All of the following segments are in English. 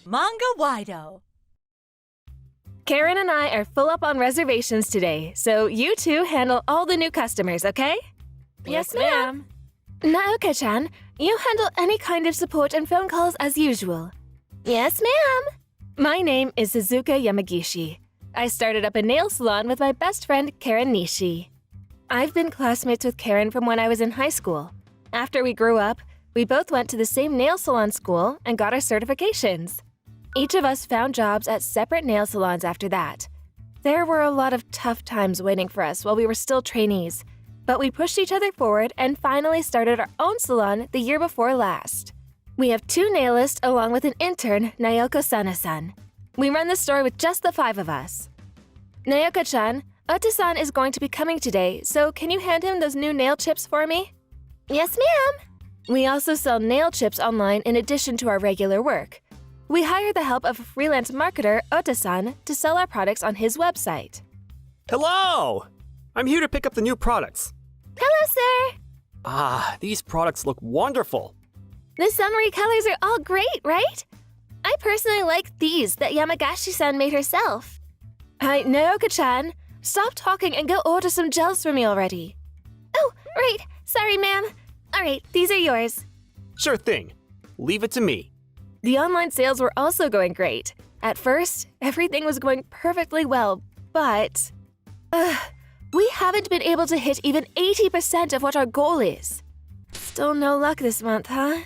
Manga-Waido. Karen and I are full up on reservations today, so you two handle all the new customers, okay? Yes, ma'am. Naoka-chan, you handle any kind of support and phone calls as usual. Yes, ma'am. My name is Suzuka Yamagishi. I started up a nail salon with my best friend, Karen Nishi. I've been classmates with Karen from when I was in high school. After we grew up, we both went to the same nail salon school and got our certifications. Each of us found jobs at separate nail salons after that. There were a lot of tough times waiting for us while we were still trainees, but we pushed each other forward and finally started our own salon the year before last. We have 2 nailists along with an intern, Naoko Sana-san. We run the store with just the 5 of us. Naoka-chan, Ota-san is going to be coming today, so can you hand him those new nail chips for me? Yes, ma'am. We also sell nail chips online in addition to our regular work. We hire the help of a freelance marketer, Ota-san, to sell our products on his website. Hello! I'm here to pick up the new products. Hello, sir! Ah, these products look wonderful. The summery colors are all great, right? I personally like these that Yamagashi-san made herself. Hi, Naoka-chan. Stop talking and go order some gels for me already. Oh, right. Sorry, ma'am. All right, these are yours. Sure thing. Leave it to me. The online sales were also going great. At first, everything was going perfectly well, but... we haven't been able to hit even 80% of what our goal is. Still no luck this month, huh?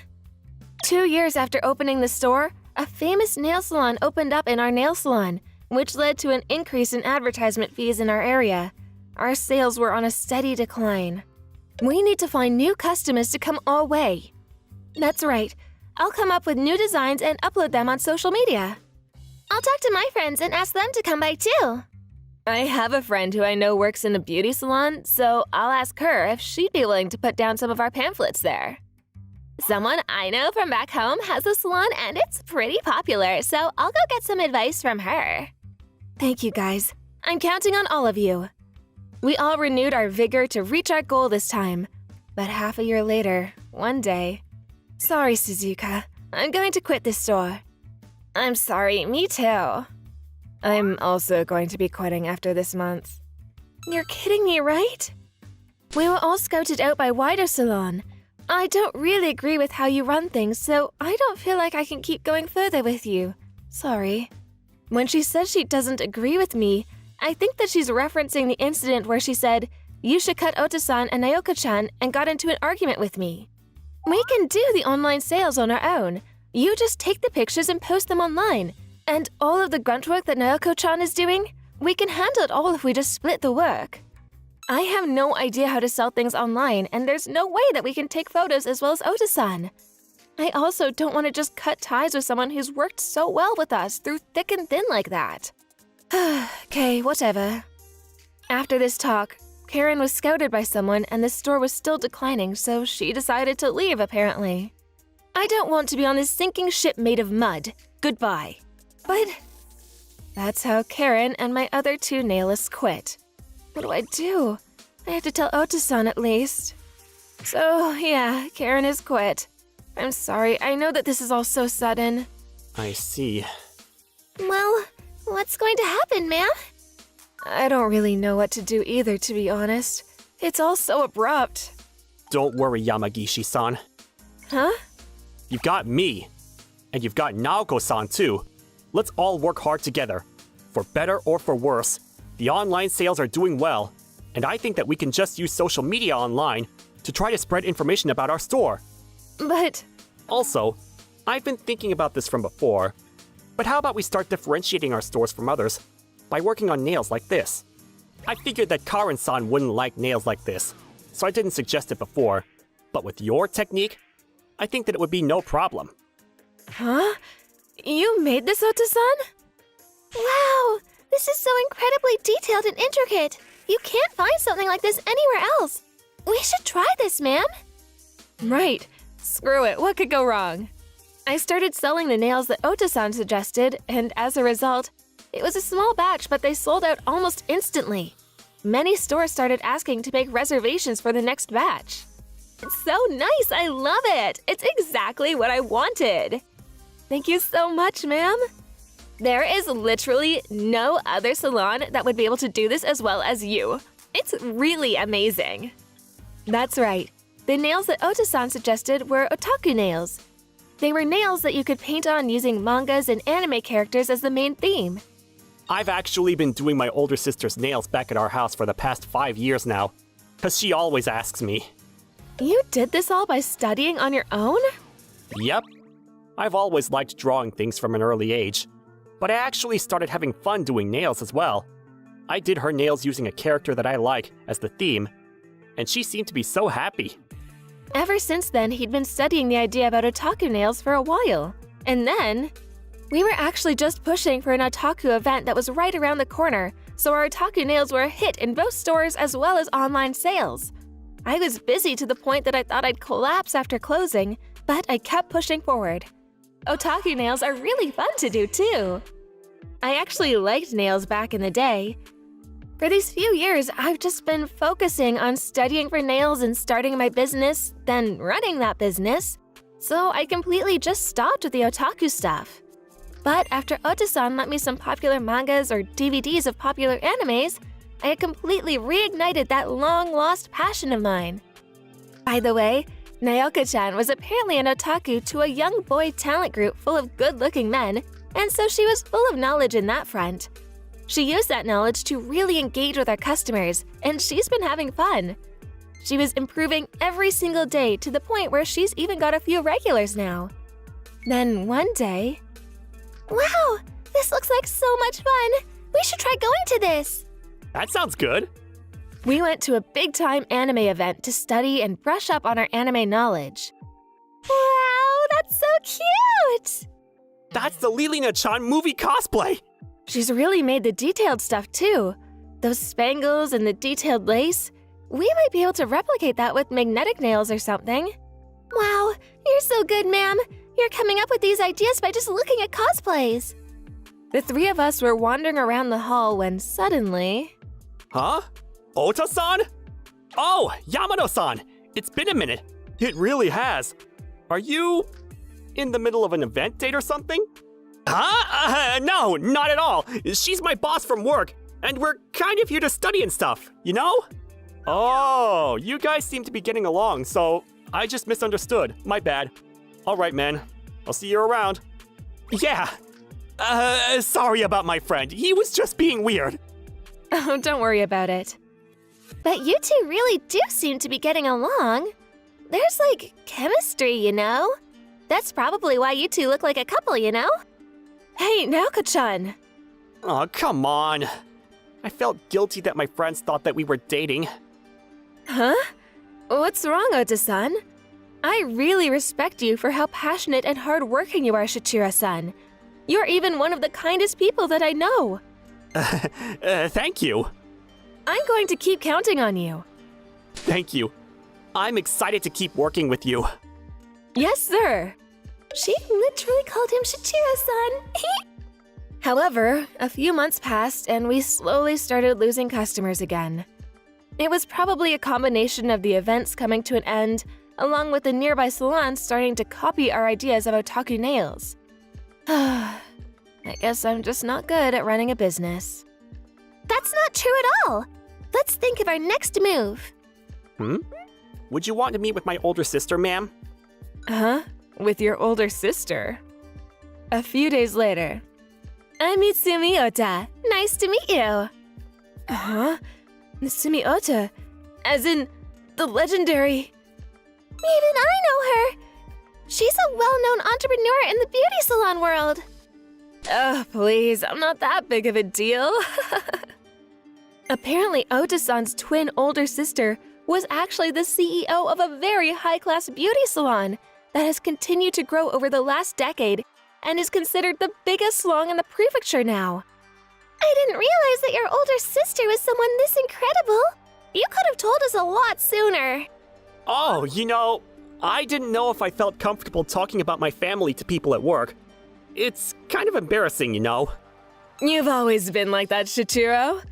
2 years after opening the store, a famous nail salon opened up in our nail salon, which led to an increase in advertisement fees in our area. Our sales were on a steady decline. We need to find new customers to come our way. That's right. I'll come up with new designs and upload them on social media. I'll talk to my friends and ask them to come by too. I have a friend who I know works in a beauty salon, so I'll ask her if she'd be willing to put down some of our pamphlets there. Someone I know from back home has a salon and it's pretty popular, so I'll go get some advice from her. Thank you, guys. I'm counting on all of you. We all renewed our vigor to reach our goal this time. But half a year later, one day... Sorry, Suzuka. I'm going to quit this store. I'm sorry, me too. I'm also going to be quitting after this month. You're kidding me, right? We were all scouted out by Waido Salon. I don't really agree with how you run things, so I don't feel like I can keep going further with you. Sorry. When she says she doesn't agree with me, I think that she's referencing the incident where she said, "You should cut Ota-san and Naoka-chan," and got into an argument with me. We can do the online sales on our own. You just take the pictures and post them online. And all of the grunt work that Naoko-chan is doing, we can handle it all if we just split the work. I have no idea how to sell things online, and there's no way that we can take photos as well as Ota-san. I also don't want to just cut ties with someone who's worked so well with us through thick and thin like that. Okay, whatever. After this talk, Karen was scouted by someone and the store was still declining, so she decided to leave, apparently. I don't want to be on this sinking ship made of mud. Goodbye. But that's how Karen and my other 2 nailists quit. What do I do? I have to tell Ota-san at least. So, yeah, Karen has quit. I'm sorry, I know that this is all so sudden. I see. Well, what's going to happen, ma'am? I don't really know what to do either, to be honest. It's all so abrupt. Don't worry, Yamagishi-san. Huh? You've got me. And you've got Naoko-san too. Let's all work hard together. For better or for worse, the online sales are doing well, and I think that we can just use social media online to try to spread information about our store. But... Also, I've been thinking about this from before, but how about we start differentiating our stores from others by working on nails like this? I figured that Karen-san wouldn't like nails like this, so I didn't suggest it before. But with your technique, I think that it would be no problem. Huh? You made this, Ota-san? Wow! This is so incredibly detailed and intricate! You can't find something like this anywhere else! We should try this, ma'am! Right. Screw it, what could go wrong? I started selling the nails that Ota-san suggested, and as a result, it was a small batch, but they sold out almost instantly. Many stores started asking to make reservations for the next batch. It's so nice, I love it! It's exactly what I wanted! Thank you so much, ma'am. There is literally no other salon that would be able to do this as well as you. It's really amazing. That's right. The nails that Ota-san suggested were otaku nails. They were nails that you could paint on using mangas and anime characters as the main theme. I've actually been doing my older sister's nails back at our house for the past 5 years now, because she always asks me. You did this all by studying on your own? Yep. I've always liked drawing things from an early age, but I actually started having fun doing nails as well. I did her nails using a character that I like as the theme, and she seemed to be so happy. Ever since then, he'd been studying the idea about otaku nails for a while. And then, we were actually just pushing for an otaku event that was right around the corner, so our otaku nails were a hit in both stores as well as online sales. I was busy to the point that I thought I'd collapse after closing, but I kept pushing forward. Otaku nails are really fun to do too. I actually liked nails back in the day. For these few years, I've just been focusing on studying for nails and starting my business, then running that business. So I completely just stopped with the otaku stuff. But after Ota-san lent me some popular mangas or DVDs of popular animes, I had completely reignited that long-lost passion of mine. By the way, Naoka-chan was apparently an otaku to a young boy talent group full of good-looking men, and so she was full of knowledge in that front. She used that knowledge to really engage with our customers, and she's been having fun. She was improving every single day to the point where she's even got a few regulars now. Then one day… Wow! This looks like so much fun! We should try going to this! That sounds good. We went to a big-time anime event to study and brush up on our anime knowledge. Wow, that's so cute! That's the Lilina-chan movie cosplay! She's really made the detailed stuff too. Those spangles and the detailed lace. We might be able to replicate that with magnetic nails or something. Wow, you're so good, ma'am. You're coming up with these ideas by just looking at cosplays. The three of us were wandering around the hall when suddenly… Huh? Ota-san? Oh, Yamano-san! It's been a minute. It really has. Are you in the middle of an event date or something? Huh? No, not at all. She's my boss from work, and we're kind of here to study and stuff, you know? Oh, you guys seem to be getting along, so I just misunderstood. My bad. All right, man. I'll see you around. Yeah. Sorry about my friend. He was just being weird. Oh, don't worry about it. But you two really do seem to be getting along. There's like chemistry, you know? That's probably why you two look like a couple, you know? Hey, Naoka-chan! Oh, come on. I felt guilty that my friends thought that we were dating. Huh? What's wrong, Ota-san? I really respect you for how passionate and hardworking you are, Shichiro-san. You're even one of the kindest people that I know. Thank you. I'm going to keep counting on you. Thank you. I'm excited to keep working with you. Yes, sir. She literally called him Shichiro-san. However, a few months passed and we slowly started losing customers again. It was probably a combination of the events coming to an end, along with the nearby salon starting to copy our ideas of otaku nails. I guess I'm just not good at running a business. That's not true at all. Let's think of our next move. Would you want to meet with my older sister, ma'am? Huh? With your older sister? A few days later. I'm Mitsumi Ota. Nice to meet you. Huh? Mitsumi Ota? As in, the legendary… Even I know her! She's a well-known entrepreneur in the beauty salon world. Oh, please, I'm not that big of a deal. Apparently, Ota-san's twin older sister was actually the CEO of a very high-class beauty salon that has continued to grow over the last decade and is considered the biggest salon in the prefecture now. I didn't realize that your older sister was someone this incredible. You could have told us a lot sooner. Oh, you know, I didn't know if I felt comfortable talking about my family to people at work. It's kind of embarrassing, you know. You've always been like that, Shichiro.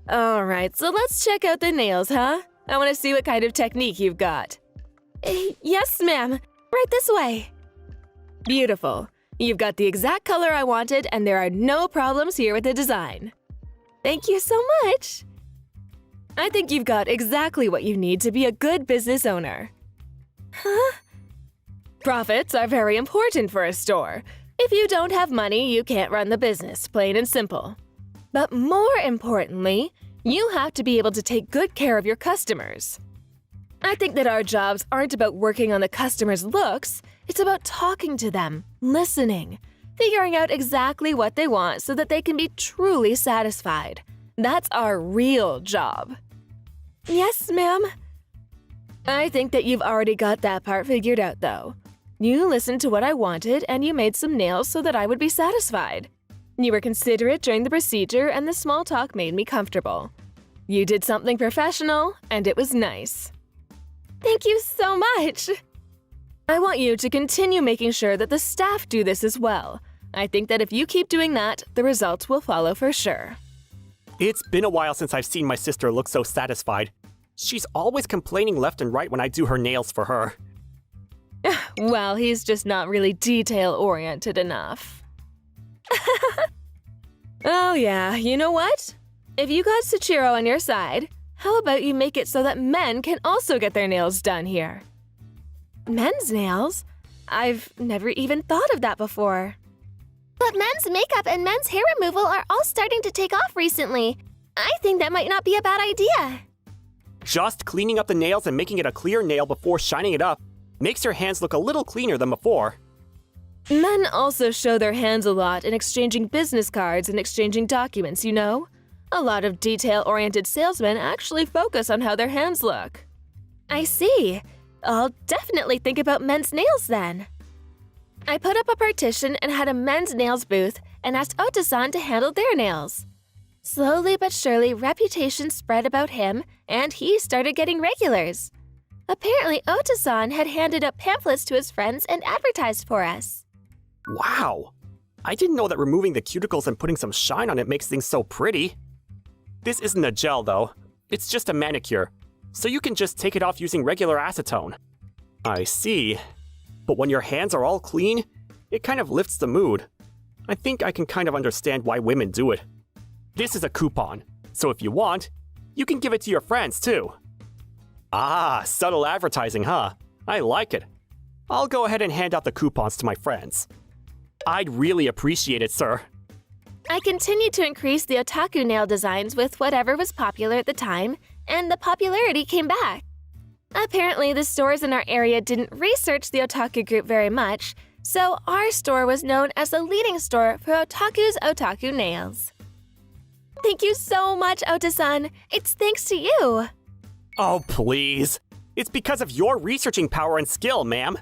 All right, so let's check out the nails, huh? I want to see what kind of technique you've got. Yes, ma'am. Right this way. Beautiful. You've got the exact color I wanted, and there are no problems here with the design. Thank you so much. I think you've got exactly what you need to be a good business owner. Huh? Profits are very important for a store. If you don't have money, you can't run the business, plain and simple. But more importantly, you have to be able to take good care of your customers. I think that our jobs aren't about working on the customer's looks, it's about talking to them, listening, figuring out exactly what they want so that they can be truly satisfied. That's our real job. Yes, ma'am. I think that you've already got that part figured out, though. You listened to what I wanted and you made some nails so that I would be satisfied. You were considerate during the procedure and the small talk made me comfortable. You did something professional and it was nice. Thank you so much! I want you to continue making sure that the staff do this as well. I think that if you keep doing that, the results will follow for sure. It's been a while since I've seen my sister look so satisfied. She's always complaining left and right when I do her nails for her. Well, he's just not really detail-oriented enough. Oh yeah, you know what? If you got Sachiro on your side, how about you make it so that men can also get their nails done here? Men's nails? I've never even thought of that before. But men's makeup and men's hair removal are all starting to take off recently. I think that might not be a bad idea. Just cleaning up the nails and making it a clear nail before shining it up makes your hands look a little cleaner than before. Men also show their hands a lot in exchanging business cards and exchanging documents, you know? A lot of detail-oriented salesmen actually focus on how their hands look. I see. I'll definitely think about men's nails then. I put up a partition and had a men's nails booth and asked Ota-san to handle their nails. Slowly but surely, reputation spread about him, and he started getting regulars. Apparently, Ota-san had handed out pamphlets to his friends and advertised for us. Wow! I didn't know that removing the cuticles and putting some shine on it makes things so pretty. This isn't a gel, though. It's just a manicure, so you can just take it off using regular acetone. I see. But when your hands are all clean, it kind of lifts the mood. I think I can kind of understand why women do it. This is a coupon, so if you want, you can give it to your friends, too. Ah, subtle advertising, huh? I like it. I'll go ahead and hand out the coupons to my friends. I'd really appreciate it, sir. I continued to increase the otaku nail designs with whatever was popular at the time, and the popularity came back. Apparently, the stores in our area didn't research the otaku group very much, so our store was known as the leading store for otaku's otaku nails. Thank you so much, Ota-san. It's thanks to you. Oh, please. It's because of your researching power and skill, ma'am.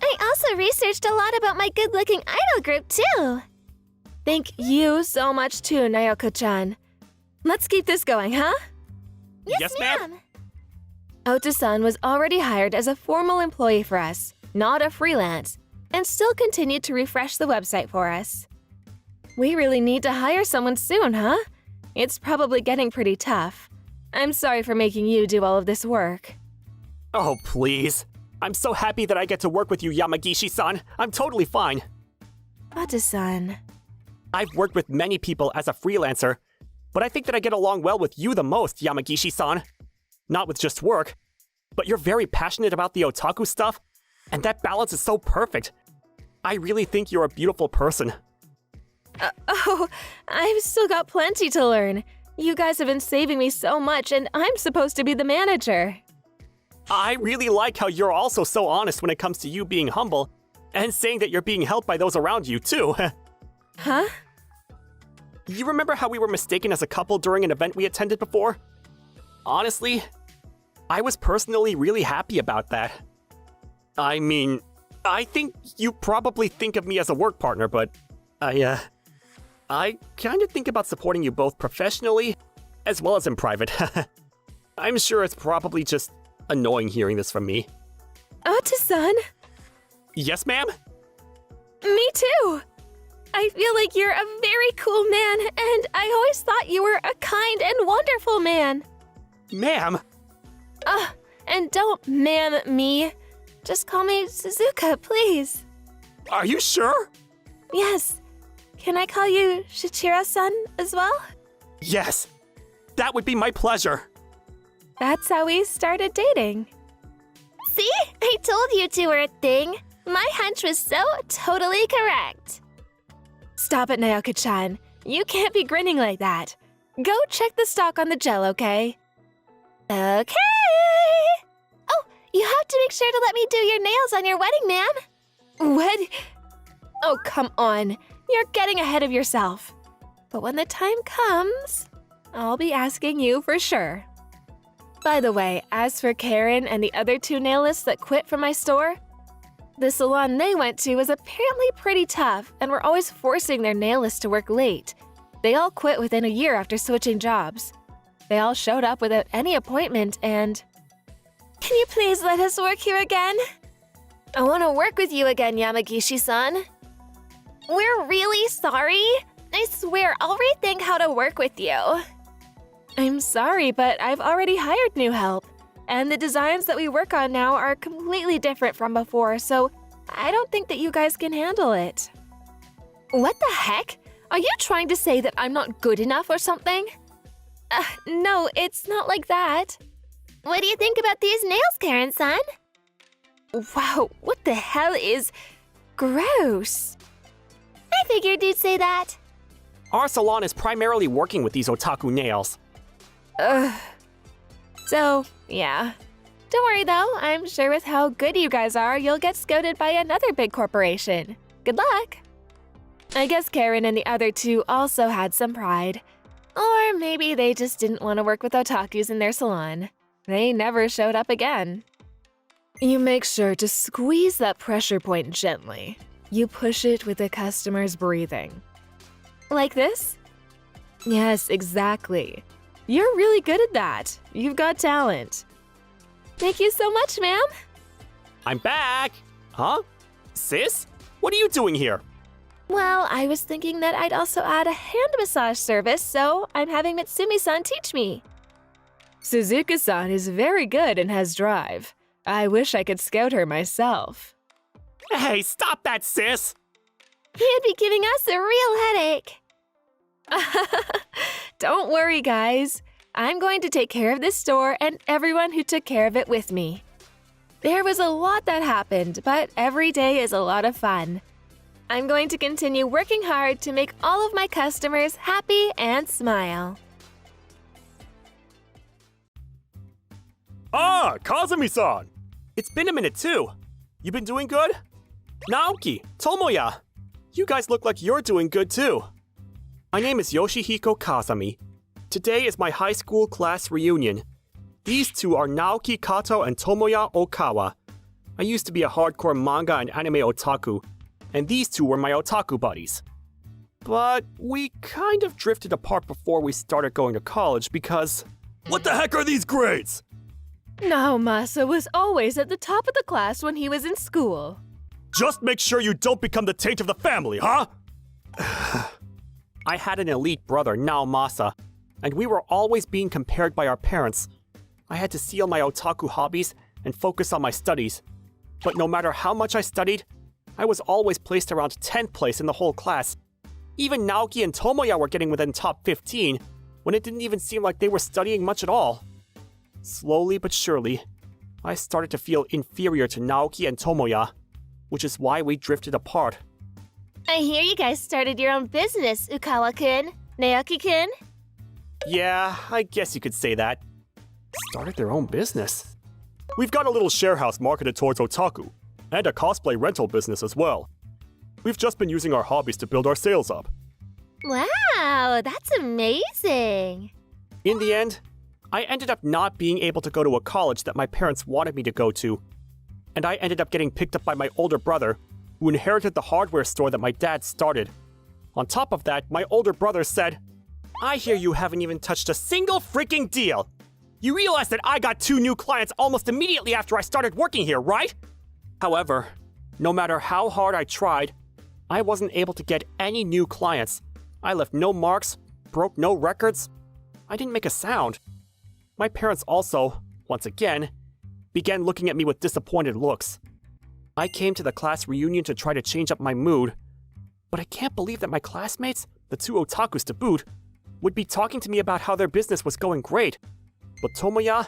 I also researched a lot about my good-looking idol group, too. Thank you so much too, Nayoko-chan. Let's keep this going, huh? Yes, ma'am. Ota-san was already hired as a formal employee for us, not a freelance, and still continued to refresh the website for us. We really need to hire someone soon, huh? It's probably getting pretty tough. I'm sorry for making you do all of this work. Oh, please. I'm so happy that I get to work with you, Yamagishi-san. I'm totally fine. Ota-san. I've worked with many people as a freelancer, but I think that I get along well with you the most, Yamagishi-san. Not with just work, but you're very passionate about the otaku stuff, and that balance is so perfect. I really think you're a beautiful person. I've still got plenty to learn. You guys have been saving me so much, and I'm supposed to be the manager. I really like how you're also so honest when it comes to you being humble, and saying that you're being helped by those around you, too. Huh? You remember how we were mistaken as a couple during an event we attended before? Honestly, I was personally really happy about that. I mean, I think you probably think of me as a work partner, but I kind of think about supporting you both professionally as well as in private. I'm sure it's probably just annoying hearing this from me. Ota-san? Yes, ma'am? Me too! I feel like you're a very cool man, and I always thought you were a kind and wonderful man. Ma'am? And don't ma'am me. Just call me Suzuka, please. Are you sure? Yes. Can I call you Shichiro-san as well? Yes, that would be my pleasure. That's how we started dating. See? I told you two were a thing. My hunch was so totally correct. Stop it, Naoki-chan. You can't be grinning like that. Go check the stock on the gel, okay? Okay. Oh, you have to make sure to let me do your nails on your wedding, ma'am. What? Oh, come on. You're getting ahead of yourself. But when the time comes, I'll be asking you for sure. By the way, as for Karen and the other two nailists that quit from my store, the salon they went to was apparently pretty tough and were always forcing their nailists to work late. They all quit within a year after switching jobs. They all showed up without any appointment and… Can you please let us work here again? I want to work with you again, Yamagishi-san. We're really sorry. I swear I'll rethink how to work with you. I'm sorry, but I've already hired new help. And the designs that we work on now are completely different from before, so I don't think that you guys can handle it. What the heck? Are you trying to say that I'm not good enough or something? No, it's not like that. What do you think about these nails, Karen-san? Wow, what the hell is… gross. I figured you'd say that. Our salon is primarily working with these otaku nails. Ugh. So, yeah. Don't worry though, I'm sure with how good you guys are, you'll get scouted by another big corporation. Good luck! I guess Karen and the other two also had some pride. Or maybe they just didn't want to work with otakus in their salon. They never showed up again. You make sure to squeeze that pressure point gently. You push it with the customer's breathing. Like this? Yes, exactly. You're really good at that. You've got talent. Thank you so much, ma'am. I'm back! Huh? Sis? What are you doing here? Well, I was thinking that I'd also add a hand massage service, so I'm having Mitsumi-san teach me. Suzuka-san is very good and has drive. I wish I could scout her myself. Hey, stop that, sis! You'd be giving us a real headache. Don't worry, guys. I'm going to take care of this store and everyone who took care of it with me. There was a lot that happened, but every day is a lot of fun. I'm going to continue working hard to make all of my customers happy and smile. Ah, Kazami-san! It's been a minute too. You been doing good? Naoki, Tomoya, you guys look like you're doing good too. My name is Yoshihiko Kazami. Today is my high school class reunion. These two are Naoki Kato and Tomoya Okawa. I used to be a hardcore manga and anime otaku, and these two were my otaku buddies. But we kind of drifted apart before we started going to college because… What the heck are these grades? Naomasa was always at the top of the class when he was in school. Just make sure you don't become the taint of the family, huh? I had an elite brother, Naomasa, and we were always being compared by our parents. I had to seal my otaku hobbies and focus on my studies. But no matter how much I studied, I was always placed around 10th place in the whole class. Even Naoki and Tomoya were getting within top 15, when it didn't even seem like they were studying much at all. Slowly but surely, I started to feel inferior to Naoki and Tomoya, which is why we drifted apart. I hear you guys started your own business, Ukawa-kun, Naoki-kun. Yeah, I guess you could say that. Started their own business. We've got a little share house marketed towards otaku, and a cosplay rental business as well. We've just been using our hobbies to build our sales up. Wow, that's amazing. In the end, I ended up not being able to go to a college that my parents wanted me to go to, and I ended up getting picked up by my older brother, who inherited the hardware store that my dad started. On top of that, my older brother said, "I hear you haven't even touched a single freaking deal. You realize that I got 2 new clients almost immediately after I started working here, right?" However, no matter how hard I tried, I wasn't able to get any new clients. I left no marks, broke no records. I didn't make a sound. My parents also, once again, began looking at me with disappointed looks. I came to the class reunion to try to change up my mood, But I can't believe that my classmates, the two otakus to boot, would be talking to me about how their business was going great. But Tomoya,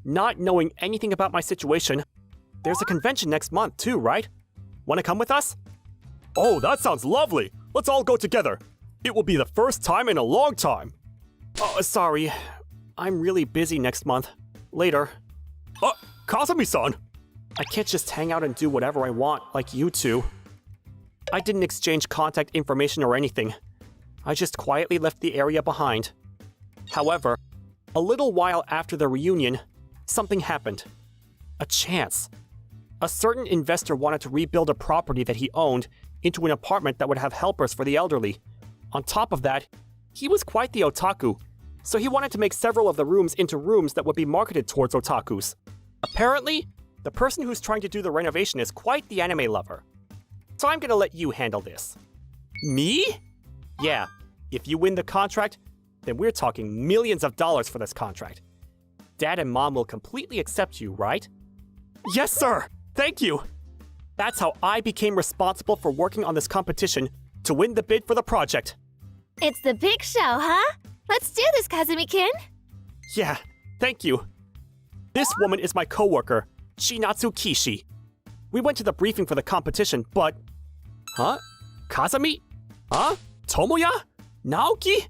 not knowing anything about my situation, there's a convention next month too, right? Wanna come with us? Oh, that sounds lovely! Let's all go together! It will be the first time in a long time! Oh, sorry. I'm really busy next month. Later. Kazami-san! I can't just hang out and do whatever I want, like you two. I didn't exchange contact information or anything. I just quietly left the area behind. However, a little while after the reunion, something happened. A chance. A certain investor wanted to rebuild a property that he owned into an apartment that would have helpers for the elderly. On top of that, he was quite the otaku, so he wanted to make several of the rooms into rooms that would be marketed towards otakus. Apparently, the person who's trying to do the renovation is quite the anime lover. So I'm gonna let you handle this. Me? Yeah, if you win the contract, then we're talking millions of dollars for this contract. Dad and Mom will completely accept you, right? Yes, sir! Thank you! That's how I became responsible for working on this competition to win the bid for the project. It's the big show, huh? Let's do this, Kazami-kin. Yeah, thank you. This woman is my coworker, Shinatsu Kishi. We went to the briefing for the competition, but... Huh? Kazami? Huh? Tomoya? Naoki?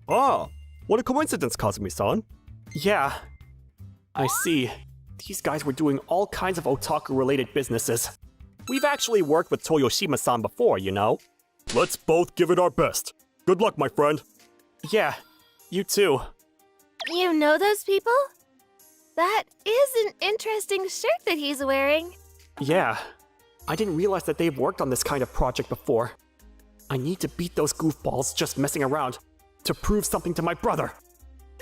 Ah, what a coincidence, Kazami-san. Yeah, I see. These guys were doing all kinds of otaku-related businesses. We've actually worked with Toyoshima-san before, you know? Let's both give it our best. Good luck, my friend. Yeah, you too. You know those people? That is an interesting shirt that he's wearing. Yeah, I didn't realize that they've worked on this kind of project before. I need to beat those goofballs just messing around to prove something to my brother.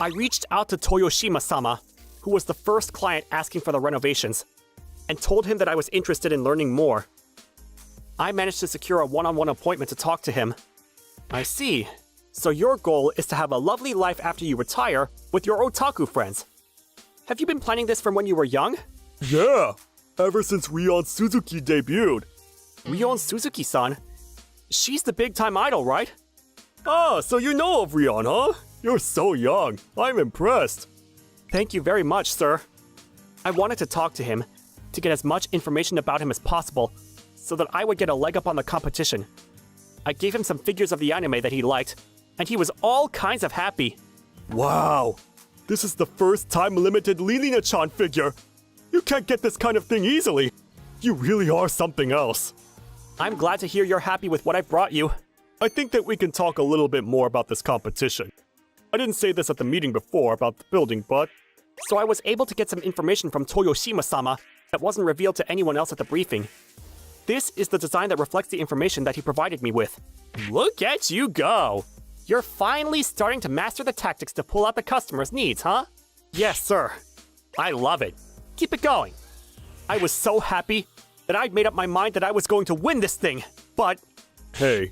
I reached out to Toyoshima-sama, who was the first client asking for the renovations, and told him that I was interested in learning more. I managed to secure a one-on-one appointment to talk to him. I see. So your goal is to have a lovely life after you retire with your otaku friends. Have you been planning this from when you were young? Yeah, ever since Rion Suzuki debuted. Rion Suzuki-san? She's the big-time idol, right? Ah, so you know of Rion, huh? You're so young. I'm impressed. Thank you very much, sir. I wanted to talk to him, to get as much information about him as possible, so that I would get a leg up on the competition. I gave him some figures of the anime that he liked, and he was all kinds of happy. Wow, this is the first time limited Lilina-chan figure. You can't get this kind of thing easily. You really are something else. I'm glad to hear you're happy with what I brought you. I think that we can talk a little bit more about this competition. I didn't say this at the meeting before about the building, but... So I was able to get some information from Toyoshima-sama that wasn't revealed to anyone else at the briefing. This is the design that reflects the information that he provided me with. Look at you go! You're finally starting to master the tactics to pull out the customer's needs, huh? Yes, sir. I love it. Keep it going. I was so happy that I'd made up my mind that I was going to win this thing, but... Hey,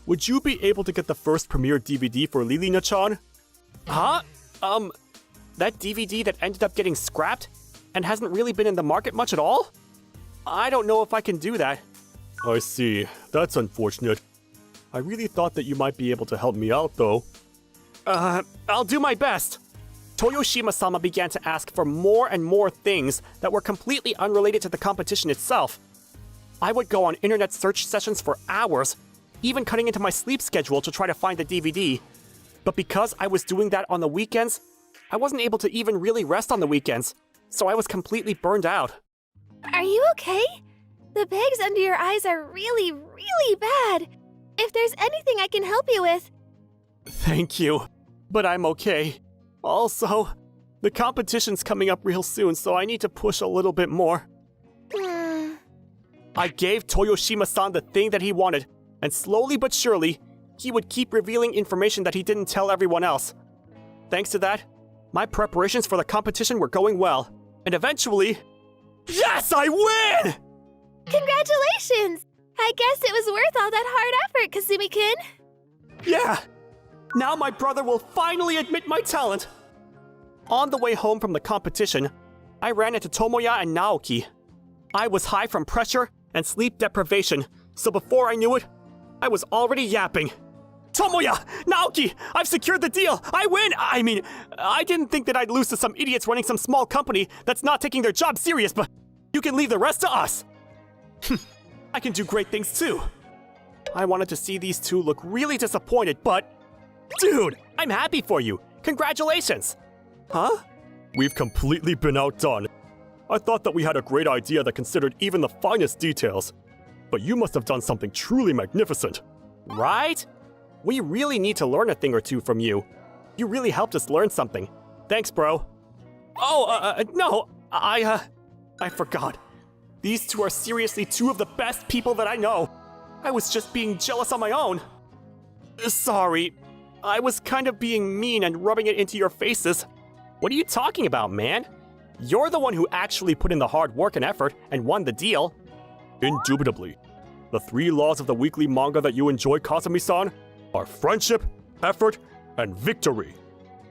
would you be able to get the first premiere DVD for Lilina-chan? Huh? That DVD that ended up getting scrapped and hasn't really been in the market much at all? I don't know if I can do that. I see. That's unfortunate. I really thought that you might be able to help me out, though. I'll do my best. Toyoshima-sama began to ask for more and more things that were completely unrelated to the competition itself. I would go on internet search sessions for hours, even cutting into my sleep schedule to try to find the DVD. But because I was doing that on the weekends, I wasn't able to even really rest on the weekends, so I was completely burned out. Are you okay? The bags under your eyes are really, really bad. If there's anything I can help you with... Thank you, but I'm okay. Also, the competition's coming up real soon, so I need to push a little bit more. I gave Toyoshima-san the thing that he wanted, and slowly but surely, he would keep revealing information that he didn't tell everyone else. Thanks to that, my preparations for the competition were going well, and eventually... Yes, I win! Congratulations! I guess it was worth all that hard effort, Kazumi-kin. Yeah! Now my brother will finally admit my talent! On the way home from the competition, I ran into Tomoya and Naoki. I was high from pressure and sleep deprivation, so before I knew it, I was already yapping. Tomoya! Naoki! I've secured the deal! I win! I mean, I didn't think that I'd lose to some idiots running some small company that's not taking their job serious, but you can leave the rest to us! I can do great things too. I wanted to see these two look really disappointed, but... Dude, I'm happy for you! Congratulations! Huh? We've completely been outdone. I thought that we had a great idea that considered even the finest details. But you must have done something truly magnificent. Right? We really need to learn a thing or two from you. You really helped us learn something. Thanks, bro. Oh, no, I forgot. These two are seriously two of the best people that I know. I was just being jealous on my own. Sorry, I was kind of being mean and rubbing it into your faces. What are you talking about, man? You're the one who actually put in the hard work and effort and won the deal. Indubitably. The 3 laws of the weekly manga that you enjoy, Kazami-san, are friendship, effort, and victory.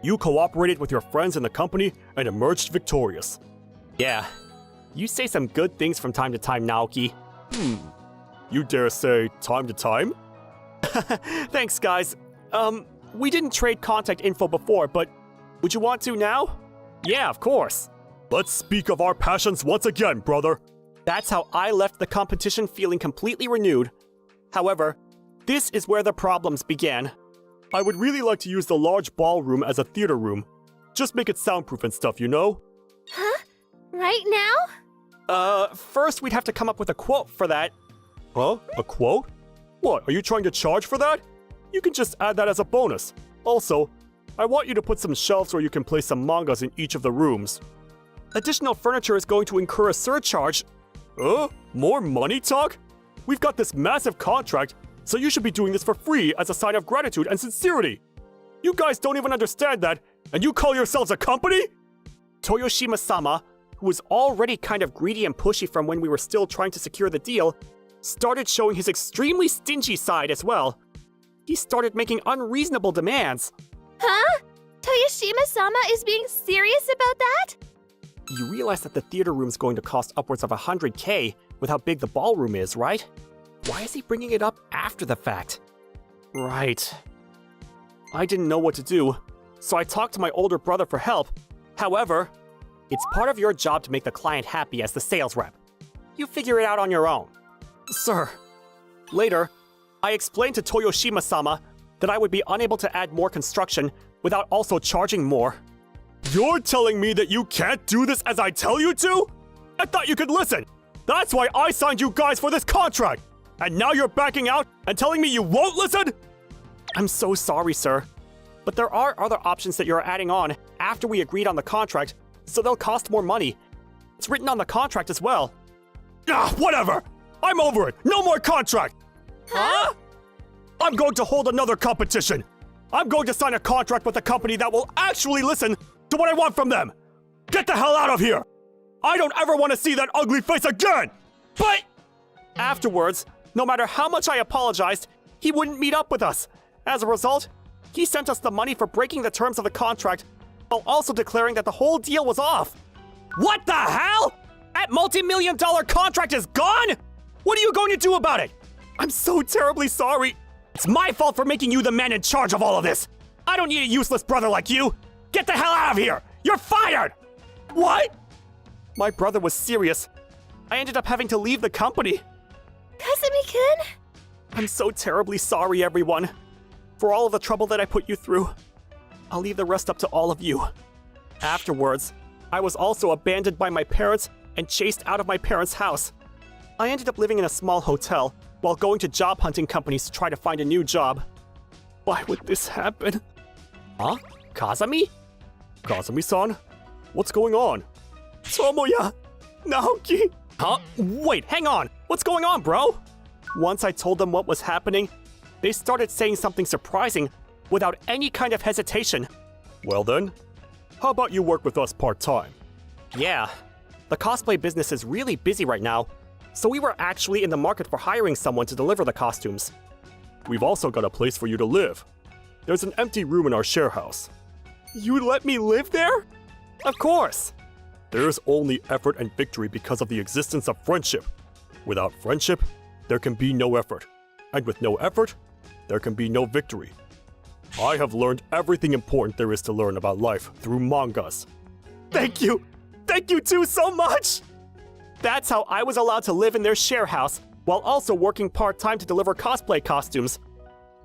You cooperated with your friends in the company and emerged victorious. Yeah, you say some good things from time to time, Naoki. You dare say time to time? Thanks, guys. We didn't trade contact info before, but would you want to now? Yeah, of course. Let's speak of our passions once again, brother. That's how I left the competition feeling completely renewed. However, this is where the problems began. I would really like to use the large ballroom as a theater room. Just make it soundproof and stuff, you know? Huh? Right now? First we'd have to come up with a quote for that. Huh? A quote? What, are you trying to charge for that? You can just add that as a bonus. Also, I want you to put some shelves where you can place some mangas in each of the rooms. Additional furniture is going to incur a surcharge. More money talk? We've got this massive contract, so you should be doing this for free as a sign of gratitude and sincerity. You guys don't even understand that, and you call yourselves a company? Toyoshima-sama, who was already kind of greedy and pushy from when we were still trying to secure the deal, started showing his extremely stingy side as well. He started making unreasonable demands. Huh? Toyoshima-sama is being serious about that? You realize that the theater room's going to cost upwards of 100K with how big the ballroom is, right? Why is he bringing it up after the fact? Right. I didn't know what to do, so I talked to my older brother for help. However, it's part of your job to make the client happy as the sales rep. You figure it out on your own. Sir. Later, I explained to Toyoshima-sama that I would be unable to add more construction without also charging more. You're telling me that you can't do this as I tell you to? I thought you could listen. That's why I signed you guys for this contract. And now you're backing out and telling me you won't listen? I'm so sorry, sir. But there are other options that you're adding on after we agreed on the contract, so they'll cost more money. It's written on the contract as well. Whatever! I'm over it! No more contract! Huh? I'm going to hold another competition! I'm going to sign a contract with a company that will actually listen to what I want from them! Get the hell out of here! I don't ever want to see that ugly face again! But... Afterwards, no matter how much I apologized, he wouldn't meet up with us. As a result, he sent us the money for breaking the terms of the contract, while also declaring that the whole deal was off. What the hell? That multi-million-dollar contract is gone? What are you going to do about it? I'm so terribly sorry. It's my fault for making you the man in charge of all of this. I don't need a useless brother like you. Get the hell out of here! You're fired! What? My brother was serious. I ended up having to leave the company. Kazami-kun? I'm so terribly sorry, everyone, for all of the trouble that I put you through. I'll leave the rest up to all of you. Afterwards, I was also abandoned by my parents and chased out of my parents' house. I ended up living in a small hotel while going to job hunting companies to try to find a new job. Why would this happen? Huh? Kazami? Kazami-san? What's going on? Tomoya! Naoki! Huh? Wait, hang on! What's going on, bro? Once I told them what was happening, they started saying something surprising without any kind of hesitation. Well then, how about you work with us part-time? Yeah, the cosplay business is really busy right now, so we were actually in the market for hiring someone to deliver the costumes. We've also got a place for you to live. There's an empty room in our share house. You'd let me live there? Of course! There's only effort and victory because of the existence of friendship. Without friendship, there can be no effort. And with no effort, there can be no victory. I have learned everything important there is to learn about life through mangas. Thank you! Thank you two so much! That's how I was allowed to live in their share house, while also working part-time to deliver cosplay costumes.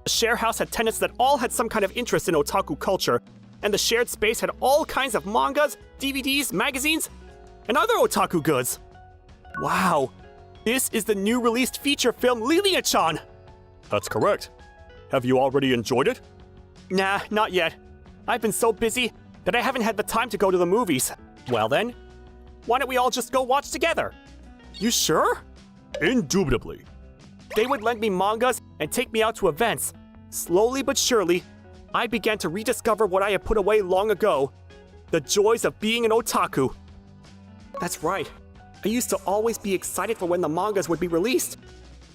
The share house had tenants that all had some kind of interest in otaku culture, and the shared space had all kinds of mangas, DVDs, magazines, and other otaku goods. Wow, this is the new released feature film Lilia-chan! That's correct. Have you already enjoyed it? Nah, not yet. I've been so busy that I haven't had the time to go to the movies. Well then, why don't we all just go watch together? You sure? Indubitably. They would lend me mangas and take me out to events. Slowly but surely, I began to rediscover what I had put away long ago. The joys of being an otaku. That's right. I used to always be excited for when the mangas would be released.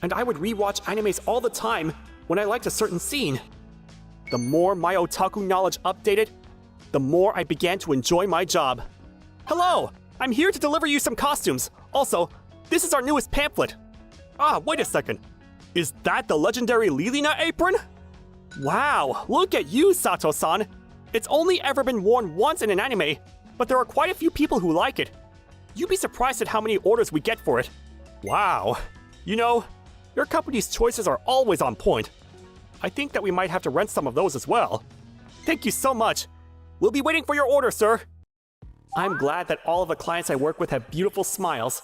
And I would rewatch animes all the time when I liked a certain scene. The more my otaku knowledge updated, the more I began to enjoy my job. Hello! I'm here to deliver you some costumes. Also, this is our newest pamphlet. Ah, wait a second. Is that the legendary Lilina apron? Wow, look at you, Sato-san. It's only ever been worn once in an anime, but there are quite a few people who like it. You'd be surprised at how many orders we get for it. Wow. You know, your company's choices are always on point. I think that we might have to rent some of those as well. Thank you so much. We'll be waiting for your order, sir. I'm glad that all of the clients I work with have beautiful smiles.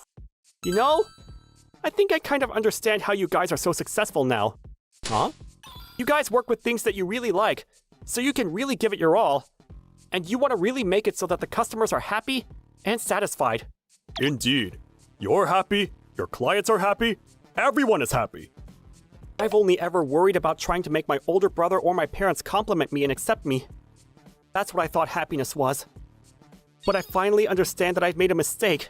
You know, I think I kind of understand how you guys are so successful now. Huh? You guys work with things that you really like, so you can really give it your all. And you want to really make it so that the customers are happy and satisfied. Indeed. You're happy, your clients are happy, everyone is happy. I've only ever worried about trying to make my older brother or my parents compliment me and accept me. That's what I thought happiness was. But I finally understand that I've made a mistake.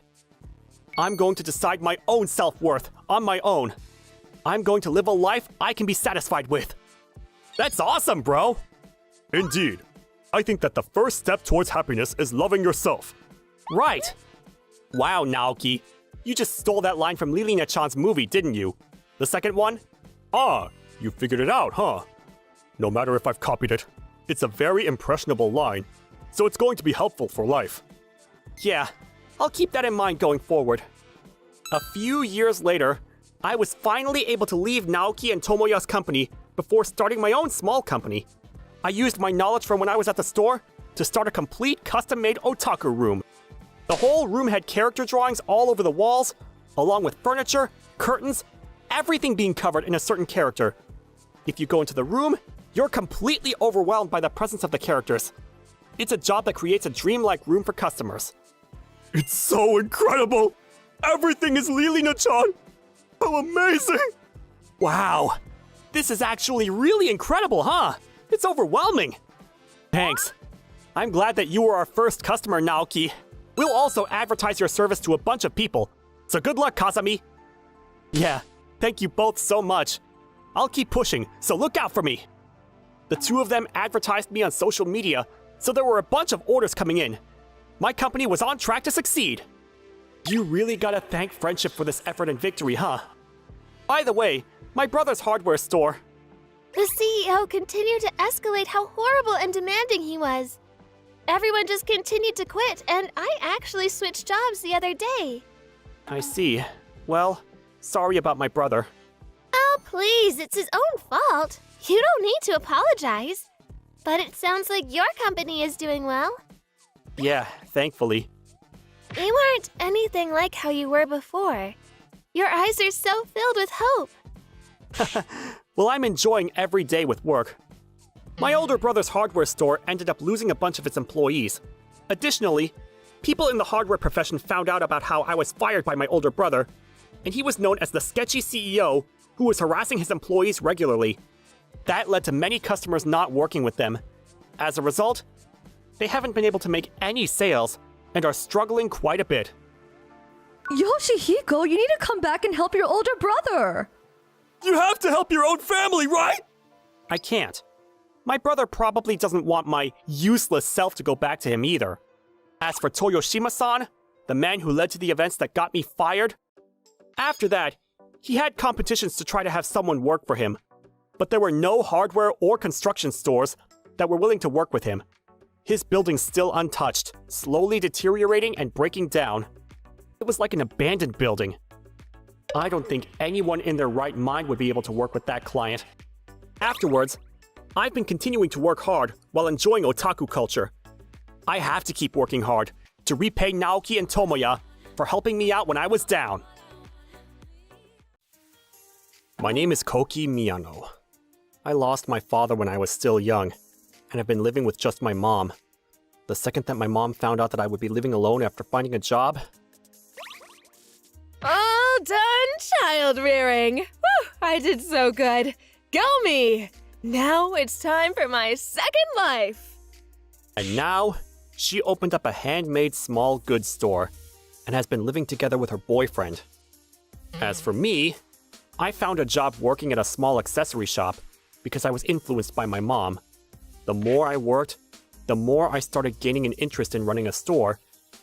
I'm going to decide my own self-worth on my own. I'm going to live a life I can be satisfied with. That's awesome, bro! Indeed. I think that the first step towards happiness is loving yourself. Right! Wow, Naoki. You just stole that line from Lilina-chan's movie, didn't you? The second one? Ah, you figured it out, huh? No matter if I've copied it, it's a very impressionable line, so it's going to be helpful for life. Yeah, I'll keep that in mind going forward. A few years later, I was finally able to leave Naoki and Tomoya's company before starting my own small company. I used my knowledge from when I was at the store to start a complete custom-made otaku room. The whole room had character drawings all over the walls, along with furniture, curtains, everything being covered in a certain character. If you go into the room, you're completely overwhelmed by the presence of the characters. It's a job that creates a dreamlike room for customers. It's so incredible! Everything is Lilina-chan! How amazing! Wow, this is actually really incredible, huh? It's overwhelming. Thanks. I'm glad that you were our first customer, Naoki. We'll also advertise your service to a bunch of people. So good luck, Kazami. Yeah, thank you both so much. I'll keep pushing, so look out for me. The two of them advertised me on social media, so there were a bunch of orders coming in. My company was on track to succeed. You really gotta thank friendship for this effort and victory, huh? By the way, my brother's hardware store. The CEO continued to escalate how horrible and demanding he was. Everyone just continued to quit, and I actually switched jobs the other day. I see. Well, sorry about my brother. Oh, please, it's his own fault. You don't need to apologize. But it sounds like your company is doing well. Yeah, thankfully. You aren't anything like how you were before. Your eyes are so filled with hope. Well, I'm enjoying every day with work. My older brother's hardware store ended up losing a bunch of its employees. Additionally, people in the hardware profession found out about how I was fired by my older brother, and he was known as the sketchy CEO who was harassing his employees regularly. That led to many customers not working with them. As a result, they haven't been able to make any sales and are struggling quite a bit. Yoshihiko, you need to come back and help your older brother. You have to help your own family, right? I can't. My brother probably doesn't want my useless self to go back to him either. As for Toyoshima-san, the man who led to the events that got me fired, after that, He had competitions to try to have someone work for him, but there were no hardware or construction stores that were willing to work with him. His building's still untouched, slowly deteriorating and breaking down. It was like an abandoned building. I don't think anyone in their right mind would be able to work with that client. Afterwards, I've been continuing to work hard while enjoying otaku culture. I have to keep working hard to repay Naoki and Tomoya for helping me out when I was down. My name is Koki Miyano. I lost my father when I was still young, and have been living with just my mom. The second that my mom found out that I would be living alone after finding a job... All done child rearing. Whew, I did so good. Go me! Now it's time for my second life. And now, she opened up a handmade small goods store and has been living together with her boyfriend. As for me, I found a job working at a small accessory shop because I was influenced by my mom. The more I worked, the more I started gaining an interest in running a store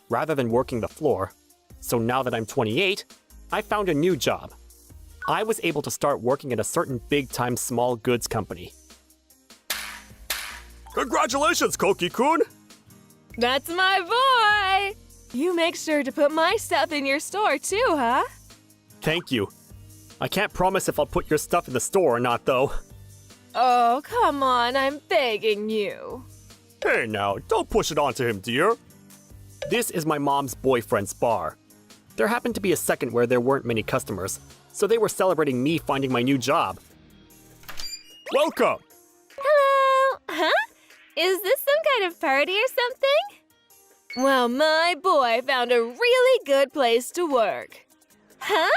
rather than working the floor. So now that I'm 28, I found a new job. I was able to start working at a certain big-time small goods company. Congratulations, Koki-kun! That's my boy! You make sure to put my stuff in your store too, huh? Thank you. I can't promise if I'll put your stuff in the store or not, though. Oh, come on, I'm begging you. Hey now, don't push it onto him, dear. This is my mom's boyfriend's bar. There happened to be a second where there weren't many customers, so they were celebrating me finding my new job. Welcome! Hello! Huh? Is this some kind of party or something? Well, my boy found a really good place to work. Huh?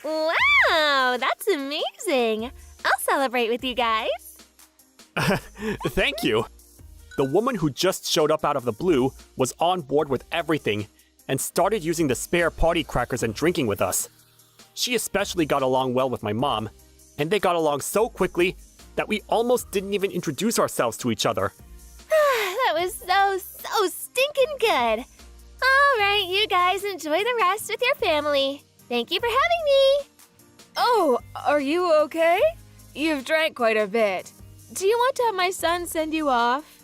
Wow, that's amazing. I'll celebrate with you guys. Thank you. The woman who just showed up out of the blue was on board with everything and started using the spare party crackers and drinking with us. She especially got along well with my mom, and they got along so quickly that we almost didn't even introduce ourselves to each other. That was so stinking good. All right, you guys enjoy the rest with your family. Thank you for having me. Oh, are you okay? You've drank quite a bit. Do you want to have my son send you off?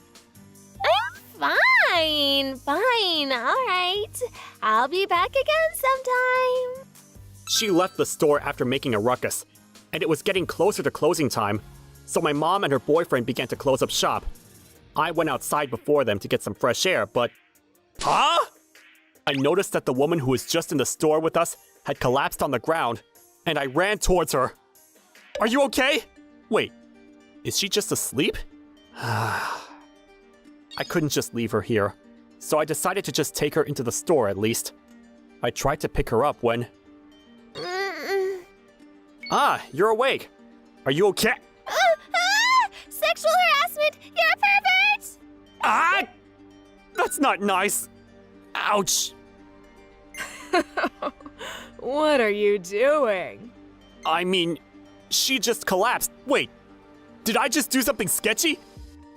I'm fine. All right. I'll be back again sometime. She left the store after making a ruckus, and it was getting closer to closing time, so my mom and her boyfriend began to close up shop. I went outside before them to get some fresh air, but... Huh? I noticed that the woman who was just in the store with us had collapsed on the ground, and I ran towards her. Are you okay? Wait, is she just asleep? I couldn't just leave her here, so I decided to just take her into the store at least. I tried to pick her up when... Ah, you're awake. Are you okay? Sexual harassment! You're a pervert! Ah! That's not nice. Ouch. What are you doing? I mean, she just collapsed. Wait, did I just do something sketchy?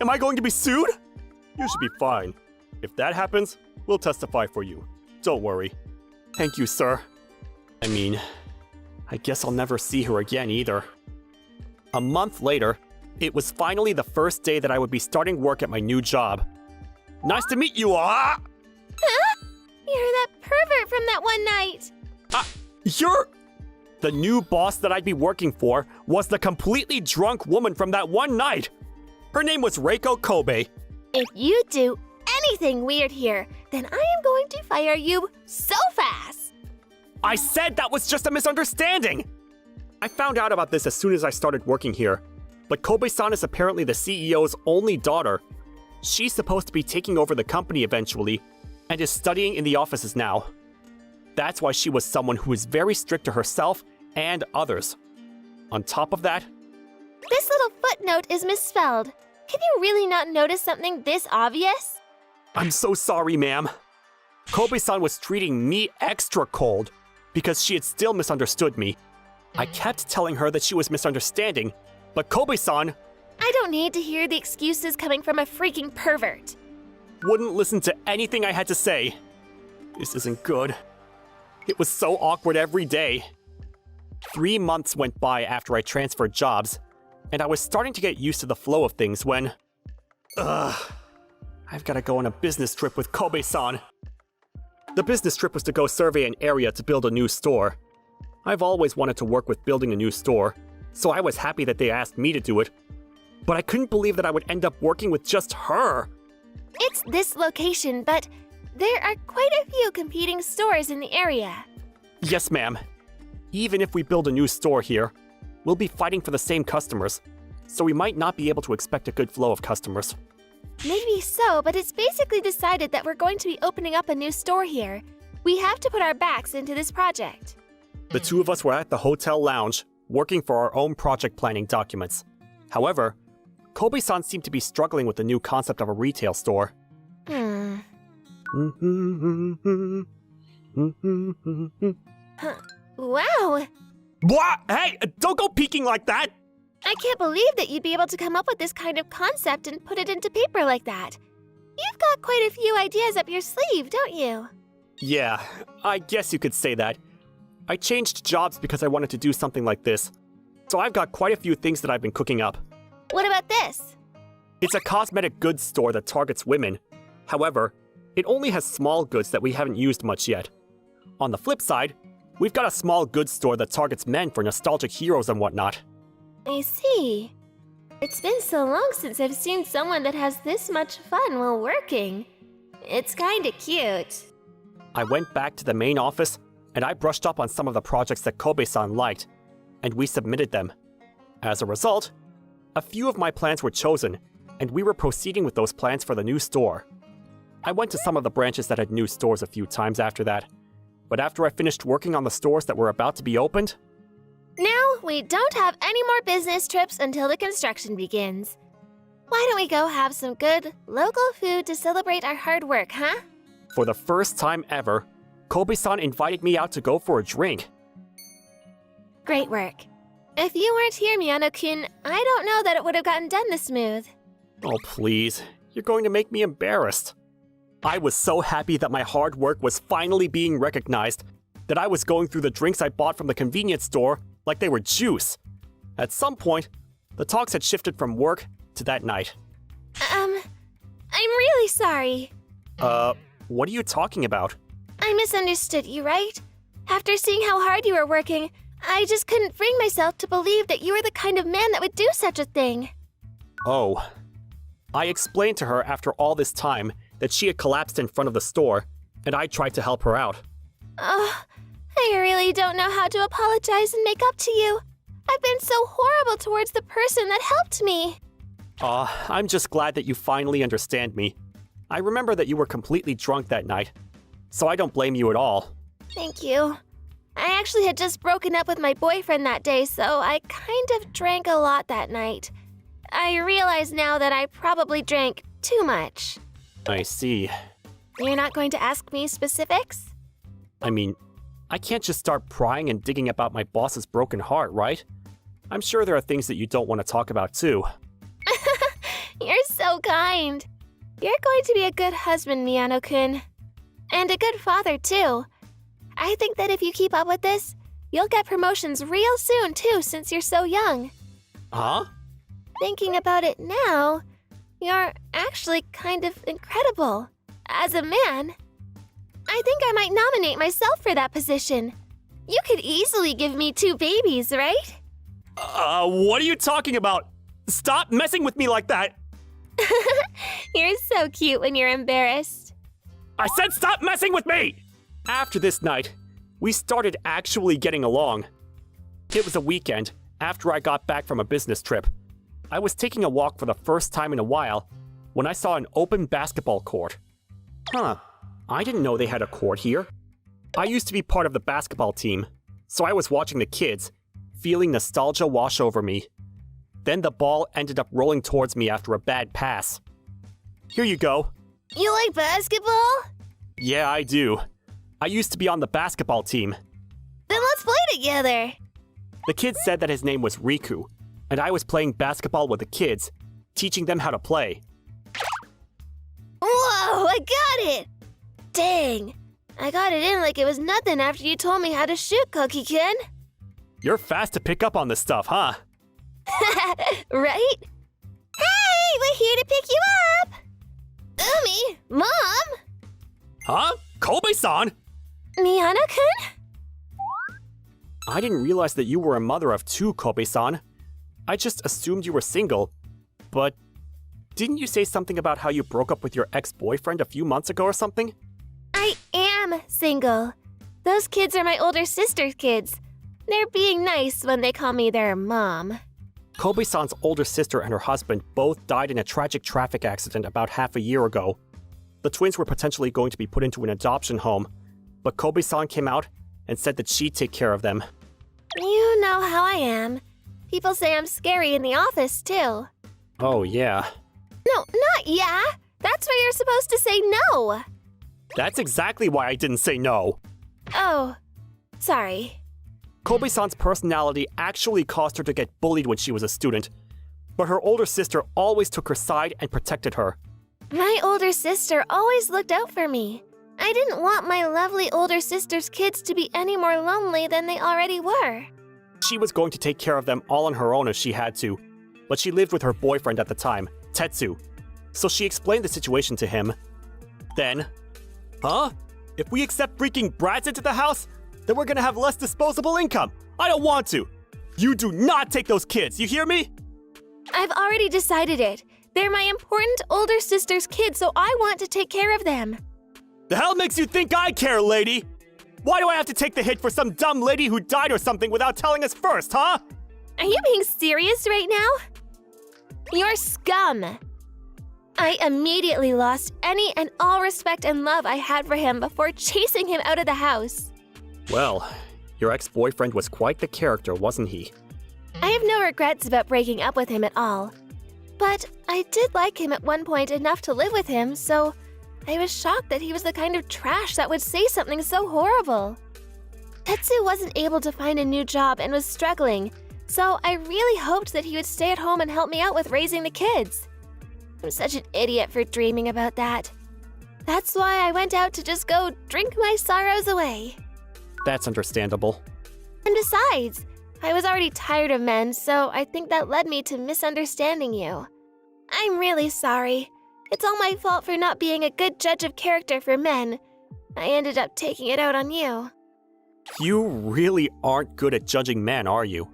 Am I going to be sued? You should be fine. If that happens, we'll testify for you. Don't worry. Thank you, sir. I mean, I guess I'll never see her again either. A month later, it was finally the first day that I would be starting work at my new job. Nice to meet you all! Huh? You're that pervert from that one night. You're... The new boss that I'd be working for was the completely drunk woman from that one night. Her name was Reiko Kobe. If you do anything weird here, then I am going to fire you so fast. I said that was just a misunderstanding! I found out about this as soon as I started working here, but Kobe-san is apparently the CEO's only daughter. She's supposed to be taking over the company eventually, and is studying in the offices now. That's why she was someone who is very strict to herself and others. On top of that, This little footnote is misspelled. Can you really not notice something this obvious? I'm so sorry, ma'am. Kobe-san was treating me extra cold because she had still misunderstood me. I kept telling her that she was misunderstanding, but Kobe-san I don't need to hear the excuses coming from a freaking pervert. wouldn't listen to anything I had to say. This isn't good. It was so awkward every day. 3 months went by after I transferred jobs, and I was starting to get used to the flow of things when... I've gotta go on a business trip with Kobe-san. The business trip was to go survey an area to build a new store. I've always wanted to work with building a new store, so I was happy that they asked me to do it. But I couldn't believe that I would end up working with just her. It's this location, but there are quite a few competing stores in the area. Yes, ma'am. Even if we build a new store here, we'll be fighting for the same customers, so we might not be able to expect a good flow of customers. Maybe so, but it's basically decided that we're going to be opening up a new store here. We have to put our backs into this project. The two of us were at the hotel lounge, working for our own project planning documents. However, Kobe-san seemed to be struggling with the new concept of a retail store. Wow! What? Hey, don't go peeking like that! I can't believe that you'd be able to come up with this kind of concept and put it into paper like that. You've got quite a few ideas up your sleeve, don't you? Yeah, I guess you could say that. I changed jobs because I wanted to do something like this. So I've got quite a few things that I've been cooking up. What about this? It's a cosmetic goods store that targets women. However, it only has small goods that we haven't used much yet. On the flip side, we've got a small goods store that targets men for nostalgic heroes and whatnot. I see. It's been so long since I've seen someone that has this much fun while working. It's kinda cute. I went back to the main office and I brushed up on some of the projects that Kobe-san liked, and we submitted them. As a result, a few of my plans were chosen, and we were proceeding with those plans for the new store. I went to some of the branches that had new stores a few times after that, but after I finished working on the stores that were about to be opened... Now, we don't have any more business trips until the construction begins. Why don't we go have some good, local food to celebrate our hard work, huh? For the first time ever, Kobe-san invited me out to go for a drink. Great work. If you weren't here, Miyano-kun, I don't know that it would have gotten done this smooth. Oh, please. You're going to make me embarrassed. I was so happy that my hard work was finally being recognized that I was going through the drinks I bought from the convenience store like they were juice. At some point, the talks had shifted from work to that night. I'm really sorry. What are you talking about? I misunderstood you, right? After seeing how hard you were working, I just couldn't bring myself to believe that you were the kind of man that would do such a thing. Oh. I explained to her after all this time that she had collapsed in front of the store, and I tried to help her out. I really don't know how to apologize and make up to you. I've been so horrible towards the person that helped me. I'm just glad that you finally understand me. I remember that you were completely drunk that night, so I don't blame you at all. Thank you. I actually had just broken up with my boyfriend that day, so I kind of drank a lot that night. I realize now that I probably drank too much. I see. You're not going to ask me specifics? I mean, I can't just start prying and digging about my boss's broken heart, right? I'm sure there are things that you don't want to talk about too. You're so kind. You're going to be a good husband, Miyano-kun. And a good father, too. I think that if you keep up with this, you'll get promotions real soon, too, since you're so young. Huh? Thinking about it now, you're actually kind of incredible. As a man, I think I might nominate myself for that position. You could easily give me 2 babies, right? What are you talking about? Stop messing with me like that! You're so cute when you're embarrassed. I said stop messing with me! After this night, we started actually getting along. It was a weekend, after I got back from a business trip. I was taking a walk for the first time in a while when I saw an open basketball court. Huh, I didn't know they had a court here. I used to be part of the basketball team, so I was watching the kids, feeling nostalgia wash over me. Then the ball ended up rolling towards me after a bad pass. Here you go. You like basketball? Yeah, I do. I used to be on the basketball team. Then let's play together. The kid said that his name was Reiko, and I was playing basketball with the kids, teaching them how to play. Whoa, I got it! Dang, I got it in like it was nothing after you told me how to shoot, Koki-kun. You're fast to pick up on this stuff, huh? Right? Hey, we're here to pick you up! Umi, Mom! Huh? Kobe-san? Miyano-kun? I didn't realize that you were a mother of two, Kobe-san. I just assumed you were single. But didn't you say something about how you broke up with your ex-boyfriend a few months ago or something? I am single. Those kids are my older sister's kids. They're being nice when they call me their mom. Kobe-san's older sister and her husband both died in a tragic traffic accident about half a year ago. The twins were potentially going to be put into an adoption home, but Kobe-san came out and said that she'd take care of them. You know how I am. People say I'm scary in the office, too. Oh, yeah. No, not yeah. That's where you're supposed to say no. That's exactly why I didn't say no. Oh, sorry. Kobe-san's personality actually caused her to get bullied when she was a student, but her older sister always took her side and protected her. My older sister always looked out for me. I didn't want my lovely older sister's kids to be any more lonely than they already were. She was going to take care of them all on her own if she had to, but she lived with her boyfriend at the time, Tetsu. So she explained the situation to him. Then, huh? If we accept freaking brats into the house, then we're gonna have less disposable income. I don't want to. You do not take those kids, you hear me? I've already decided it. They're my important older sister's kids, so I want to take care of them. The hell makes you think I care, lady? Why do I have to take the hit for some dumb lady who died or something without telling us first, huh? Are you being serious right now? You're scum. I immediately lost any and all respect and love I had for him before chasing him out of the house. Well, your ex-boyfriend was quite the character, wasn't he? I have no regrets about breaking up with him at all. But I did like him at one point enough to live with him, so I was shocked that he was the kind of trash that would say something so horrible. Tetsu wasn't able to find a new job and was struggling, so I really hoped that he would stay at home and help me out with raising the kids. I'm such an idiot for dreaming about that. That's why I went out to just go drink my sorrows away. That's understandable. And besides, I was already tired of men, so I think that led me to misunderstanding you. I'm really sorry. It's all my fault for not being a good judge of character for men. I ended up taking it out on you. You really aren't good at judging men, are you?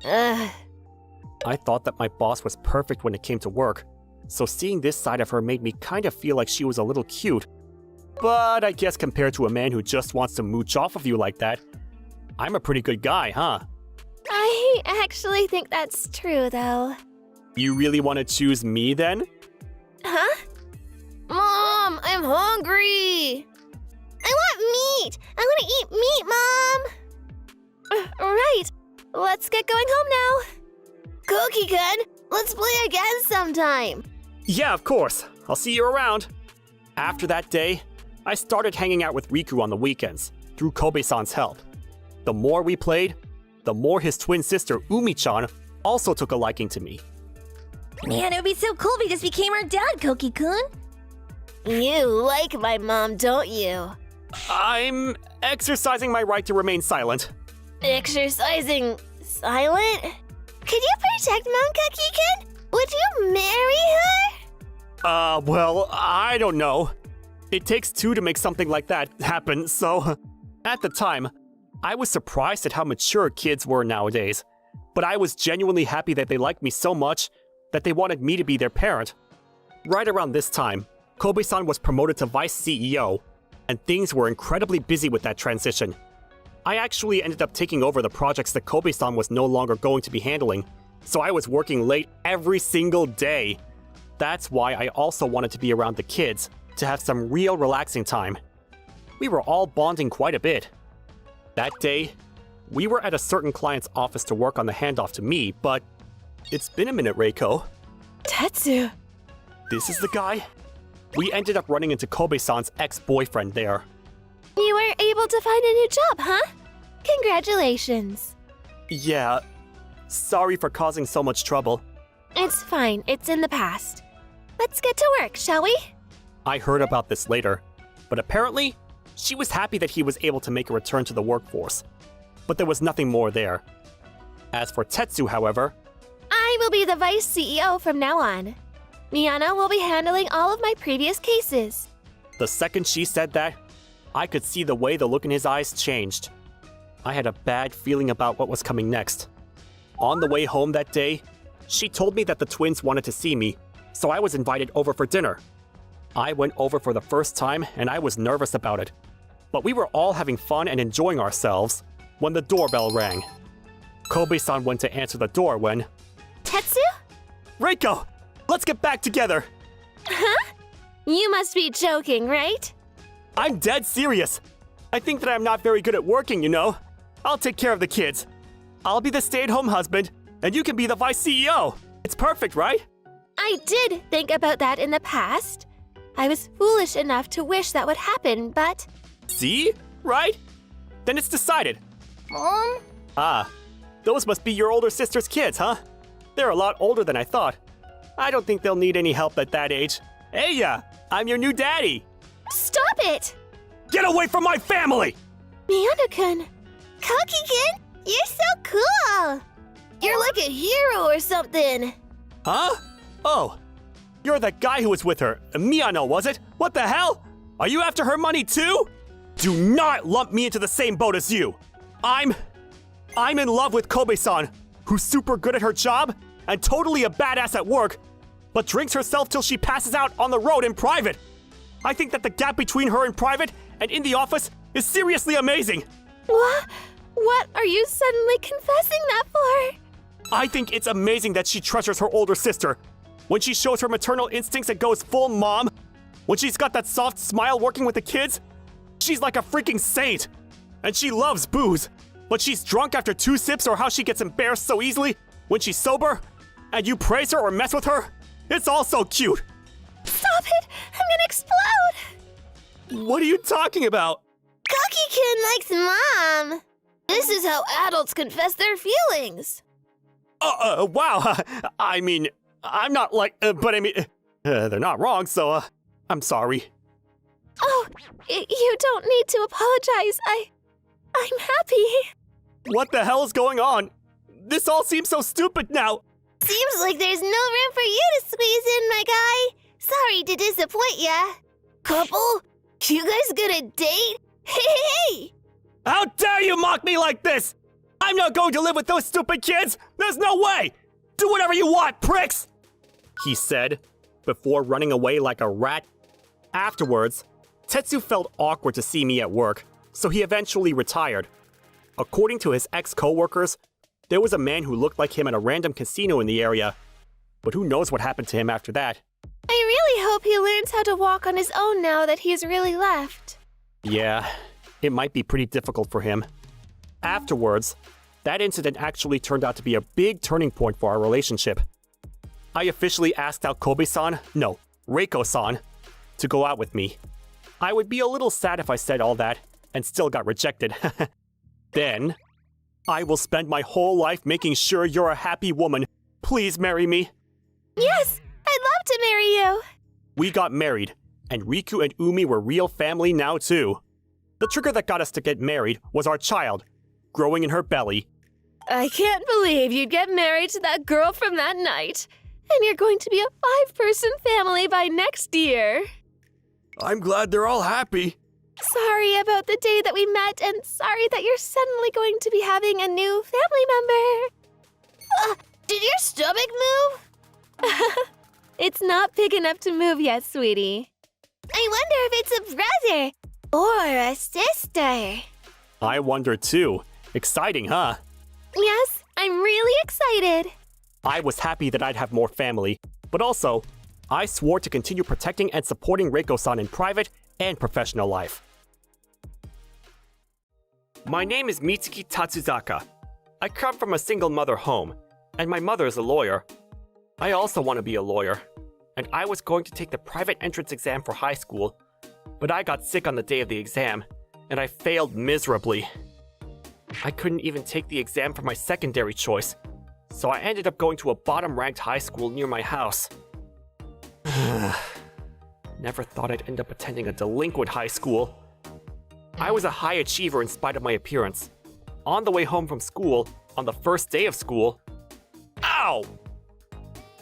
Ugh. I thought that my boss was perfect when it came to work, so seeing this side of her made me kind of feel like she was a little cute. But I guess compared to a man who just wants to mooch off of you like that, I'm a pretty good guy, huh? I actually think that's true, though. You really want to choose me then? Huh? Mom, I'm hungry! I want meat! I want to eat meat, Mom! Right. Let's get going home now. Cookie-kun, let's play again sometime. Yeah, of course. I'll see you around. After that day, I started hanging out with Riku on the weekends, through Kobe-san's help. The more we played, the more his twin sister, Umi-chan, also took a liking to me. Man, it would be so cool if he just became our dad, Koki-kun. You like my mom, don't you? I'm exercising my right to remain silent. Exercising silent? Could you protect Mom, Cookie-kun? Would you marry her? Well, I don't know. It takes two to make something like that happen, so... At the time, I was surprised at how mature kids were nowadays. But I was genuinely happy that they liked me so much that they wanted me to be their parent. Right around this time, Kobe-san was promoted to Vice CEO, and things were incredibly busy with that transition. I actually ended up taking over the projects that Kobe-san was no longer going to be handling, so I was working late every single day. That's why I also wanted to be around the kids, to have some real relaxing time. We were all bonding quite a bit. That day, we were at a certain client's office to work on the handoff to me, but it's been a minute, Reiko. Tetsu. This is the guy? We ended up running into Kobe-san's ex-boyfriend there. You were able to find a new job, huh? Congratulations. Yeah, sorry for causing so much trouble. It's fine. It's in the past. Let's get to work, shall we? I heard about this later, but apparently, she was happy that he was able to make a return to the workforce. but there was nothing more there. As for Tetsu, however, I will be the vice CEO from now on. Miyano will be handling all of my previous cases. the second she said that, I could see the way the look in his eyes changed. I had a bad feeling about what was coming next. On the way home that day, she told me that the twins wanted to see me, so I was invited over for dinner. I went over for the first time and I was nervous about it. But we were all having fun and enjoying ourselves when the doorbell rang. Kobe-san went to answer the door when... Tetsu? Reiko! Let's get back together! Huh? You must be joking, right? I'm dead serious. I think that I'm not very good at working, you know. I'll take care of the kids. I'll be the stay-at-home husband, and you can be the vice CEO. It's perfect, right? I did think about that in the past. I was foolish enough to wish that would happen, but... See? Right? Then it's decided. Mom? Ah, those must be your older sister's kids, huh? They're a lot older than I thought. I don't think they'll need any help at that age. Hey, I'm your new daddy. Stop it! Get away from my family! Miyano-kun. Koki-kun, you're so cool! You're like a hero or something. Huh? Oh, you're that guy who was with her. Miyano, was it? What the hell? Are you after her money too? Do not lump me into the same boat as you. I'm in love with Kobe-san, who's super good at her job and totally a badass at work, but drinks herself till she passes out on the road in private. I think that the gap between her in private and in the office is seriously amazing. What are you suddenly confessing that for? I think it's amazing that she treasures her older sister. When she shows her maternal instincts and goes full mom, when she's got that soft smile working with the kids, she's like a freaking saint. And she loves booze, but she's drunk after 2 sips, or how she gets embarrassed so easily when she's sober, and you praise her or mess with her. It's all so cute. Stop it! I'm gonna explode! What are you talking about? Koki-kun likes Mom! This is how adults confess their feelings! Wow. I mean, I'm not like, but I mean, they're not wrong, so, I'm sorry. Oh, you don't need to apologize. I'm happy. What the hell is going on? This all seems so stupid now. Seems like there's no room for you to squeeze in, my guy. Sorry to disappoint ya. Couple? You guys gonna date? Hey! How dare you mock me like this? I'm not going to live with those stupid kids! There's no way! Do whatever you want, pricks! He said, before running away like a rat. Afterwards, Tetsu felt awkward to see me at work, so he eventually retired. According to his ex-coworkers, there was a man who looked like him at a random casino in the area. But who knows what happened to him after that? I really hope he learns how to walk on his own now that he's really left. Yeah, it might be pretty difficult for him. Afterwards, that incident actually turned out to be a big turning point for our relationship. I officially asked out Reiko-san, to go out with me. I would be a little sad if I said all that and still got rejected. Then, I will spend my whole life making sure you're a happy woman. Please marry me. Yes, I'd love to marry you. We got married, and Riku and Umi were real family now too. The trigger that got us to get married was our child, growing in her belly. I can't believe you'd get married to that girl from that night. And you're going to be a 5-person family by next year. I'm glad they're all happy. Sorry about the day that we met, and sorry that you're suddenly going to be having a new family member. Did your stomach move? It's not big enough to move yet, sweetie. I wonder if it's a brother or a sister. I wonder too. Exciting, huh? Yes, I'm really excited. I was happy that I'd have more family, but also, I swore to continue protecting and supporting Reiko-san in private and professional life. My name is Mitsuki Tatsuzaka. I come from a single mother home, and my mother is a lawyer. I also want to be a lawyer, and I was going to take the private entrance exam for high school, but I got sick on the day of the exam, and I failed miserably. I couldn't even take the exam for my secondary choice, so I ended up going to a bottom-ranked high school near my house. Never thought I'd end up attending a delinquent high school. I was a high achiever in spite of my appearance, on the way home from school, on the first day of school. Ow!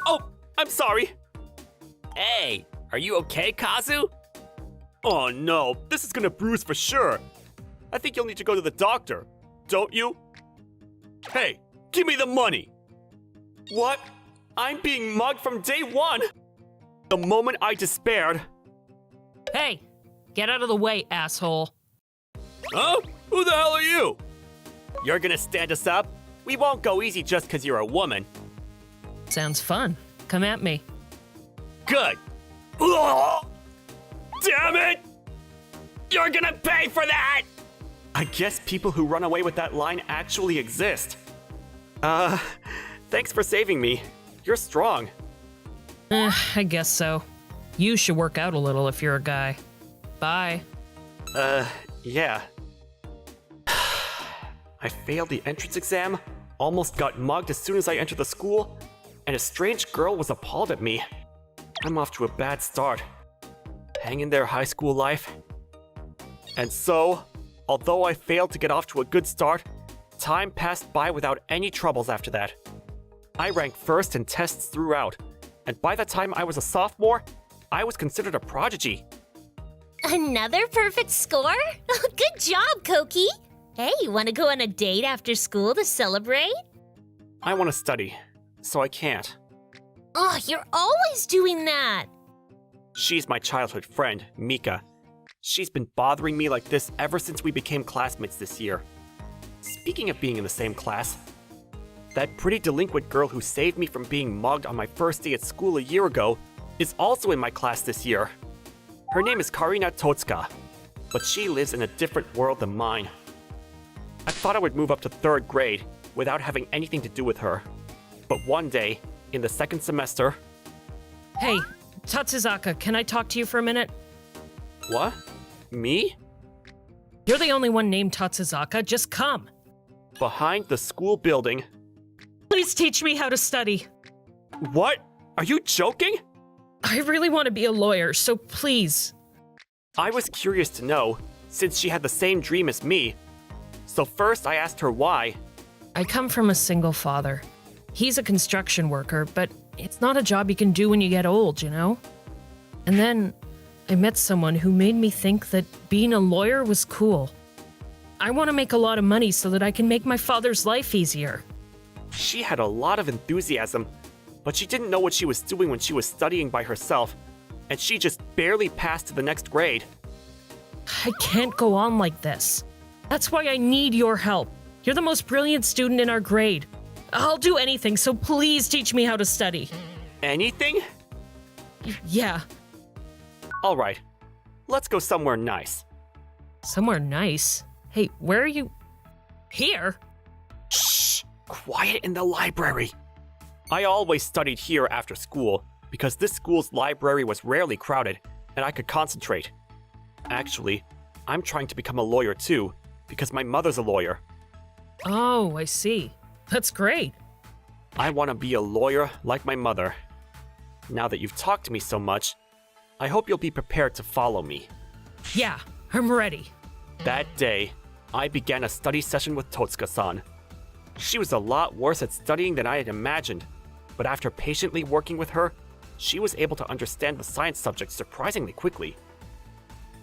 Oh, I'm sorry. Hey, are you okay, Kazu? Oh no, this is gonna bruise for sure. I think you'll need to go to the doctor, don't you? Hey, give me the money. What? I'm being mugged from day one. The moment I despaired. Hey, get out of the way, asshole. Huh? Who the hell are you? You're gonna stand us up? We won't go easy just because you're a woman. Sounds fun. Come at me. Good. Ugh! Damn it! You're gonna pay for that! I guess people who run away with that line actually exist. Thanks for saving me. You're strong. I guess so. You should work out a little if you're a guy. Bye. Yeah. I failed the entrance exam, almost got mugged as soon as I entered the school, and a strange girl was appalled at me. I'm off to a bad start. Hang in there, high school life. And so, although I failed to get off to a good start, time passed by without any troubles after that. I ranked first in tests throughout, and by the time I was a sophomore, I was considered a prodigy. Another perfect score? Good job, Koki! Hey, you want to go on a date after school to celebrate? I want to study, so I can't. Oh, you're always doing that! She's my childhood friend, Mika. She's been bothering me like this ever since we became classmates this year. Speaking of being in the same class, that pretty delinquent girl who saved me from being mugged on my first day at school a year ago is also in my class this year. Her name is Karina Totsuka, but she lives in a different world than mine. I thought I would move up to 3rd grade without having anything to do with her. But one day, in the 2nd semester... Hey, Tatsuzaka, can I talk to you for a minute? What? Me? You're the only one named Tatsuzaka. Just come. Behind the school building... Please teach me how to study. What? Are you joking? I really want to be a lawyer, so please. I was curious to know, since she had the same dream as me. So first I asked her why. I come from a single father. He's a construction worker, but it's not a job you can do when you get old, you know? And then I met someone who made me think that being a lawyer was cool. I want to make a lot of money so that I can make my father's life easier. She had a lot of enthusiasm, but she didn't know what she was doing when she was studying by herself, and she just barely passed to the next grade. I can't go on like this. That's why I need your help. You're the most brilliant student in our grade. I'll do anything, so please teach me how to study. Anything? Yeah. Alright, let's go somewhere nice. Somewhere nice? Hey, where are you? Here? Shh! Quiet in the library! I always studied here after school, because this school's library was rarely crowded, and I could concentrate. Actually, I'm trying to become a lawyer too, because my mother's a lawyer. Oh, I see. That's great. I want to be a lawyer like my mother. Now that you've talked to me so much, I hope you'll be prepared to follow me. Yeah, I'm ready. That day, I began a study session with Totsuka-san. She was a lot worse at studying than I had imagined, but after patiently working with her, she was able to understand the science subjects surprisingly quickly.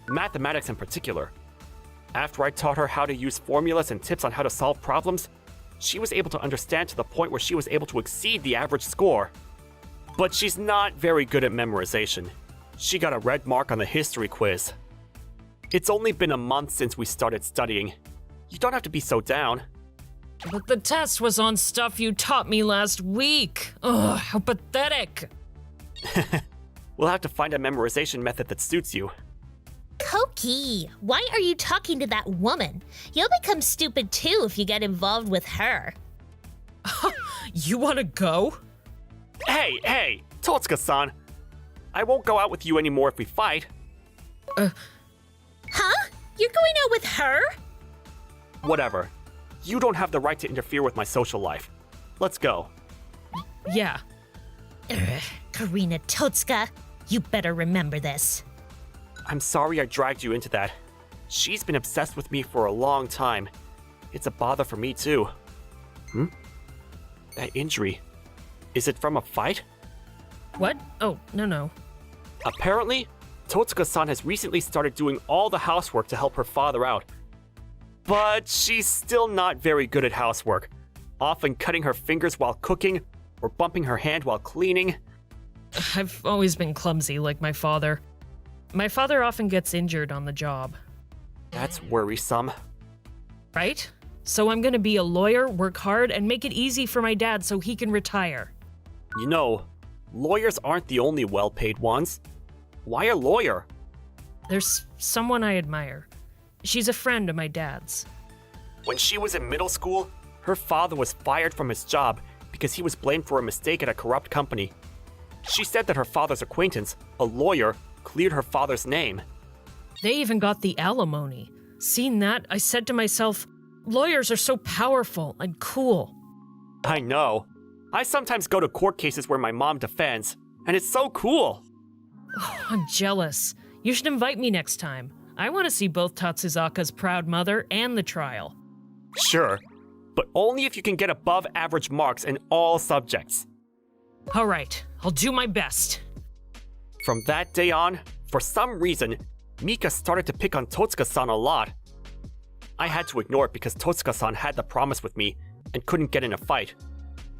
Mathematics in particular. After I taught her how to use formulas and tips on how to solve problems, she was able to understand to the point where she was able to exceed the average score. But she's not very good at memorization. She got a red mark on the history quiz. It's only been a month since we started studying. You don't have to be so down. But the test was on stuff you taught me last week. Ugh, how pathetic. We'll have to find a memorization method that suits you. Koki, why are you talking to that woman? You'll become stupid too if you get involved with her. You want to go? Hey, Totsuka-san! I won't go out with you anymore if we fight. Huh? You're going out with her? Whatever. You don't have the right to interfere with my social life. Let's go. Yeah. Karina Totsuka, you better remember this. I'm sorry I dragged you into that. She's been obsessed with me for a long time. It's a bother for me too. That injury. Is it from a fight? What? Oh, no. Apparently, Totsuka-san has recently started doing all the housework to help her father out. But she's still not very good at housework, often cutting her fingers while cooking or bumping her hand while cleaning. I've always been clumsy like my father. My father often gets injured on the job. That's worrisome. Right? So I'm gonna be a lawyer, work hard, and make it easy for my dad so he can retire. You know, lawyers aren't the only well-paid ones. Why a lawyer? There's someone I admire. She's a friend of my dad's. When she was in middle school, her father was fired from his job because he was blamed for a mistake at a corrupt company. She said that her father's acquaintance, a lawyer, cleared her father's name. They even got the alimony. Seeing that, I said to myself, lawyers are so powerful and cool. I know. I sometimes go to court cases where my mom defends, and it's so cool. I'm jealous. You should invite me next time. I want to see both Tatsuzaka's proud mother and the trial. Sure, but only if you can get above average marks in all subjects. All right, I'll do my best. From that day on, for some reason, Mika started to pick on Totsuka-san a lot. I had to ignore it because Totsuka-san had the promise with me and couldn't get in a fight.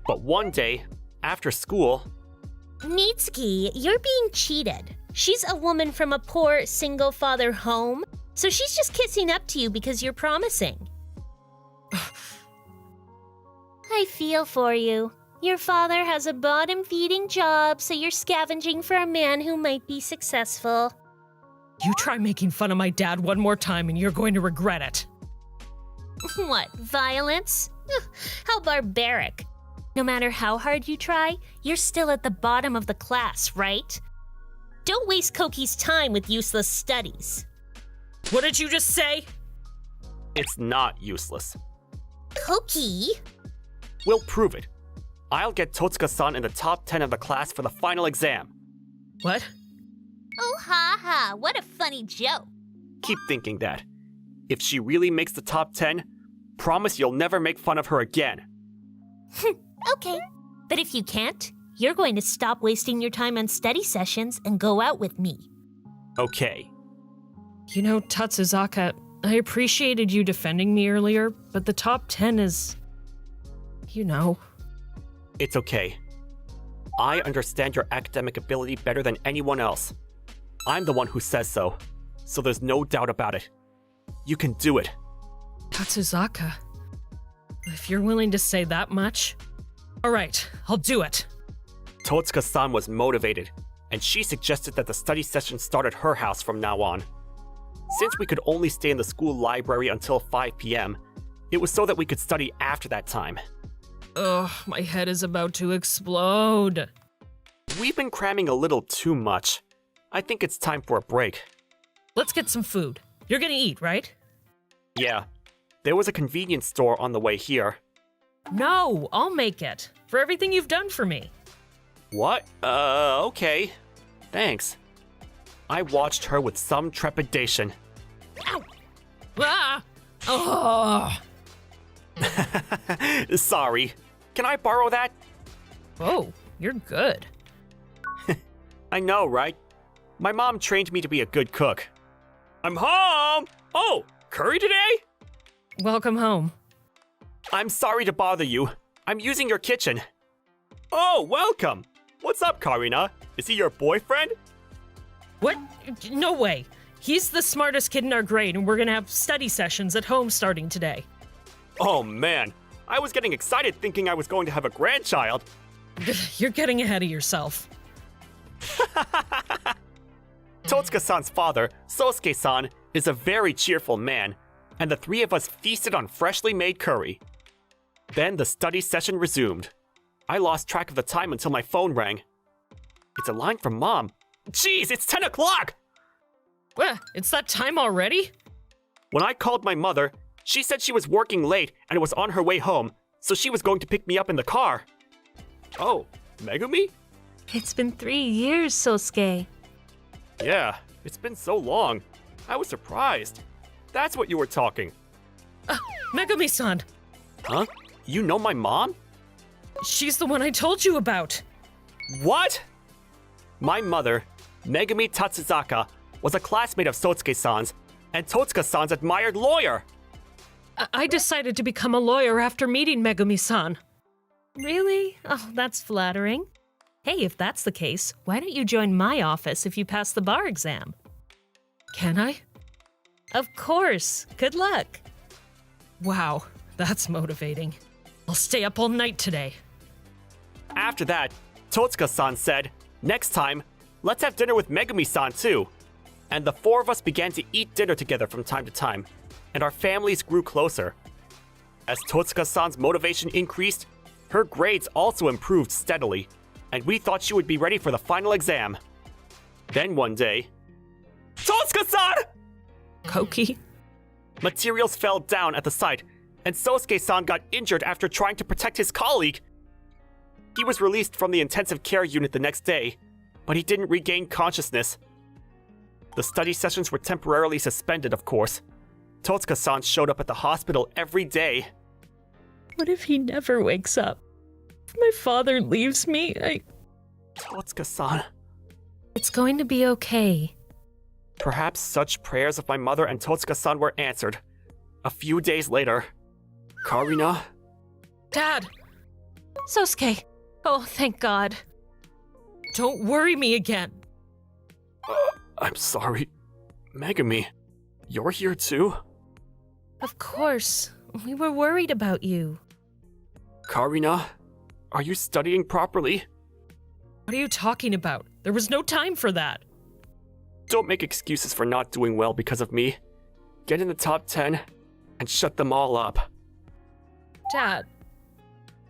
But one day, after school... Mitsuki, you're being cheated. She's a woman from a poor, single-father home, so she's just kissing up to you because you're promising. I feel for you. Your father has a bottom-feeding job, so you're scavenging for a man who might be successful. You try making fun of my dad one more time and you're going to regret it. What, violence? How barbaric. No matter how hard you try, you're still at the bottom of the class, right? Don't waste Koki's time with useless studies. What did you just say? It's not useless. Koki? We'll prove it. I'll get Totsuka-san in the top 10 of the class for the final exam. What? Oh, ha ha, what a funny joke. Keep thinking that. If she really makes the top 10, promise you'll never make fun of her again. Okay. But if you can't, you're going to stop wasting your time on study sessions and go out with me. Okay. You know, Tatsuzaka, I appreciated you defending me earlier, but the top 10 is... you know. It's okay. I understand your academic ability better than anyone else. I'm the one who says so there's no doubt about it. You can do it. Tatsuzaka, if you're willing to say that much... All right, I'll do it. Totsuka-san was motivated, and she suggested that the study session start at her house from now on. Since we could only stay in the school library until 5 p.m., it was so that we could study after that time. Ugh, my head is about to explode. We've been cramming a little too much. I think it's time for a break. Let's get some food. You're gonna eat, right? Yeah. There was a convenience store on the way here. No, I'll make it. For everything you've done for me. What? Okay. Thanks. I watched her with some trepidation. Ow! Ah! Oh! Sorry. Can I borrow that? Oh, you're good. I know, right? My mom trained me to be a good cook. I'm home! Oh, curry today? Welcome home. I'm sorry to bother you. I'm using your kitchen. Oh, welcome! What's up, Karina? Is he your boyfriend? What? No way. He's the smartest kid in our grade, and we're gonna have study sessions at home starting today. Oh man, I was getting excited thinking I was going to have a grandchild. You're getting ahead of yourself. Totsuka-san's father, Sosuke-san, is a very cheerful man, and the three of us feasted on freshly made curry. Then the study session resumed. I lost track of the time until my phone rang. It's a line from Mom. Jeez, it's 10 o'clock! What? It's that time already? When I called my mother, she said she was working late and was on her way home, so she was going to pick me up in the car. Oh, Megumi? It's been 3 years, Sosuke. Yeah, it's been so long. I was surprised. That's what you were talking. Megumi-san! Huh? You know my mom? She's the one I told you about! What? My mother, Megumi Tatsuzaka, was a classmate of Sotsuke-san's, and Totsuka-san's admired lawyer! I decided to become a lawyer after meeting Megumi-san. Really? Oh, that's flattering. Hey, if that's the case, why don't you join my office if you pass the bar exam? Can I? Of course. Good luck. Wow, that's motivating. I'll stay up all night today. After that, Totsuka-san said, next time, let's have dinner with Megumi-san too. And the four of us began to eat dinner together from time to time, and our families grew closer. As Totsuka-san's motivation increased, her grades also improved steadily, and we thought she would be ready for the final exam. Then one day, Totsuka-san! Koki? Materials fell down at the site, and Sosuke-san got injured after trying to protect his colleague. He was released from the intensive care unit the next day, but he didn't regain consciousness. The study sessions were temporarily suspended, of course. Totsuka-san showed up at the hospital every day. What if he never wakes up? If my father leaves me, Totsuka-san. It's going to be okay. Perhaps such prayers of my mother and Totsuka-san were answered. A few days later, Karina... Dad! Sosuke. Oh, thank God. Don't worry me again. I'm sorry. Megumi, you're here too? Of course. We were worried about you. Karina, are you studying properly? What are you talking about? There was no time for that. Don't make excuses for not doing well because of me. Get in the top 10 and shut them all up. Dad.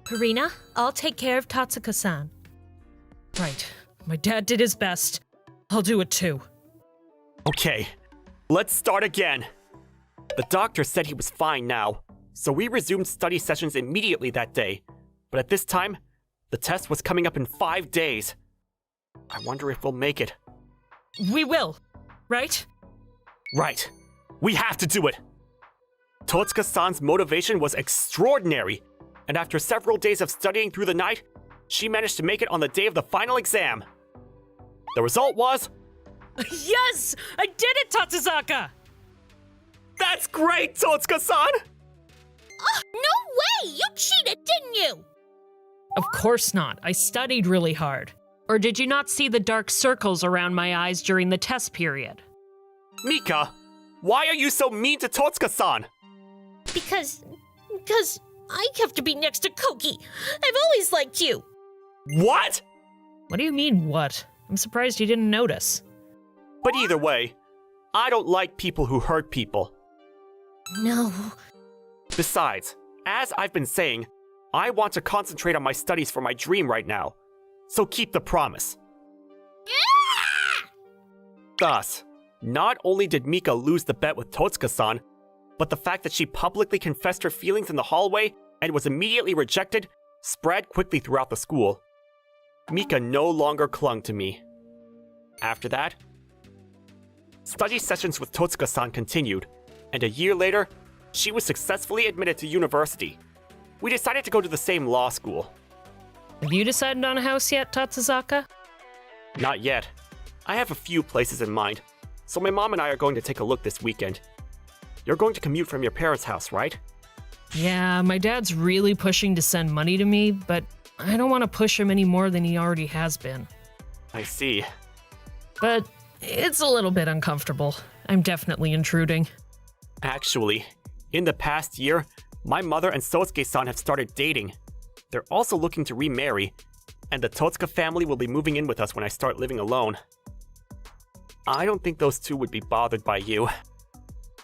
Karina, I'll take care of Tatsuka-san. Right. My dad did his best. I'll do it too. Okay, let's start again. The doctor said he was fine now, so we resumed study sessions immediately that day. But at this time, the test was coming up in 5 days. I wonder if we'll make it. We will, right? Right. We have to do it. Totsuka-san's motivation was extraordinary, and after several days of studying through the night, she managed to make it on the day of the final exam. The result was... Yes! I did it, Tatsuzaka! That's great, Totsuka-san! No way! You cheated, didn't you? Of course not. I studied really hard. Or did you not see the dark circles around my eyes during the test period? Mika, why are you so mean to Totsuka-san? Because I have to be next to Koki. I've always liked you. What? What do you mean, what? I'm surprised you didn't notice. But either way, I don't like people who hurt people. No. Besides, as I've been saying, I want to concentrate on my studies for my dream right now. So keep the promise. Thus, not only did Mika lose the bet with Totsuka-san, but the fact that she publicly confessed her feelings in the hallway and was immediately rejected spread quickly throughout the school. Mika no longer clung to me. After that, study sessions with Totsuka-san continued, and a year later, she was successfully admitted to university. We decided to go to the same law school. Have you decided on a house yet, Tatsuzaka? Not yet. I have a few places in mind, so my mom and I are going to take a look this weekend. You're going to commute from your parents' house, right? Yeah, my dad's really pushing to send money to me, but I don't want to push him any more than he already has been. I see. But it's a little bit uncomfortable. I'm definitely intruding. Actually, in the past year, my mother and Sosuke-san have started dating. They're also looking to remarry, and the Totsuka family will be moving in with us when I start living alone. I don't think those two would be bothered by you.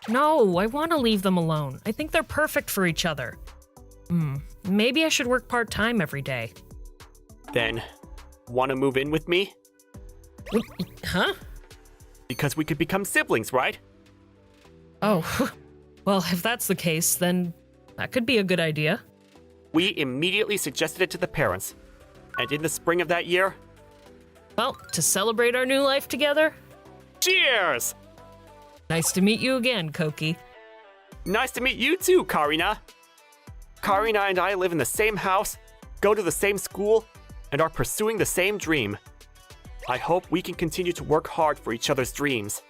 No, I want to leave them alone. I think they're perfect for each other. Maybe I should work part-time every day. Then, want to move in with me? Huh? Because we could become siblings, right? Oh, well, if that's the case, then that could be a good idea. We immediately suggested it to the parents. And in the spring of that year... Well, to celebrate our new life together? Cheers! Nice to meet you again, Koki. Nice to meet you too, Karina. Karina and I live in the same house, go to the same school, and are pursuing the same dream. I hope we can continue to work hard for each other's dreams.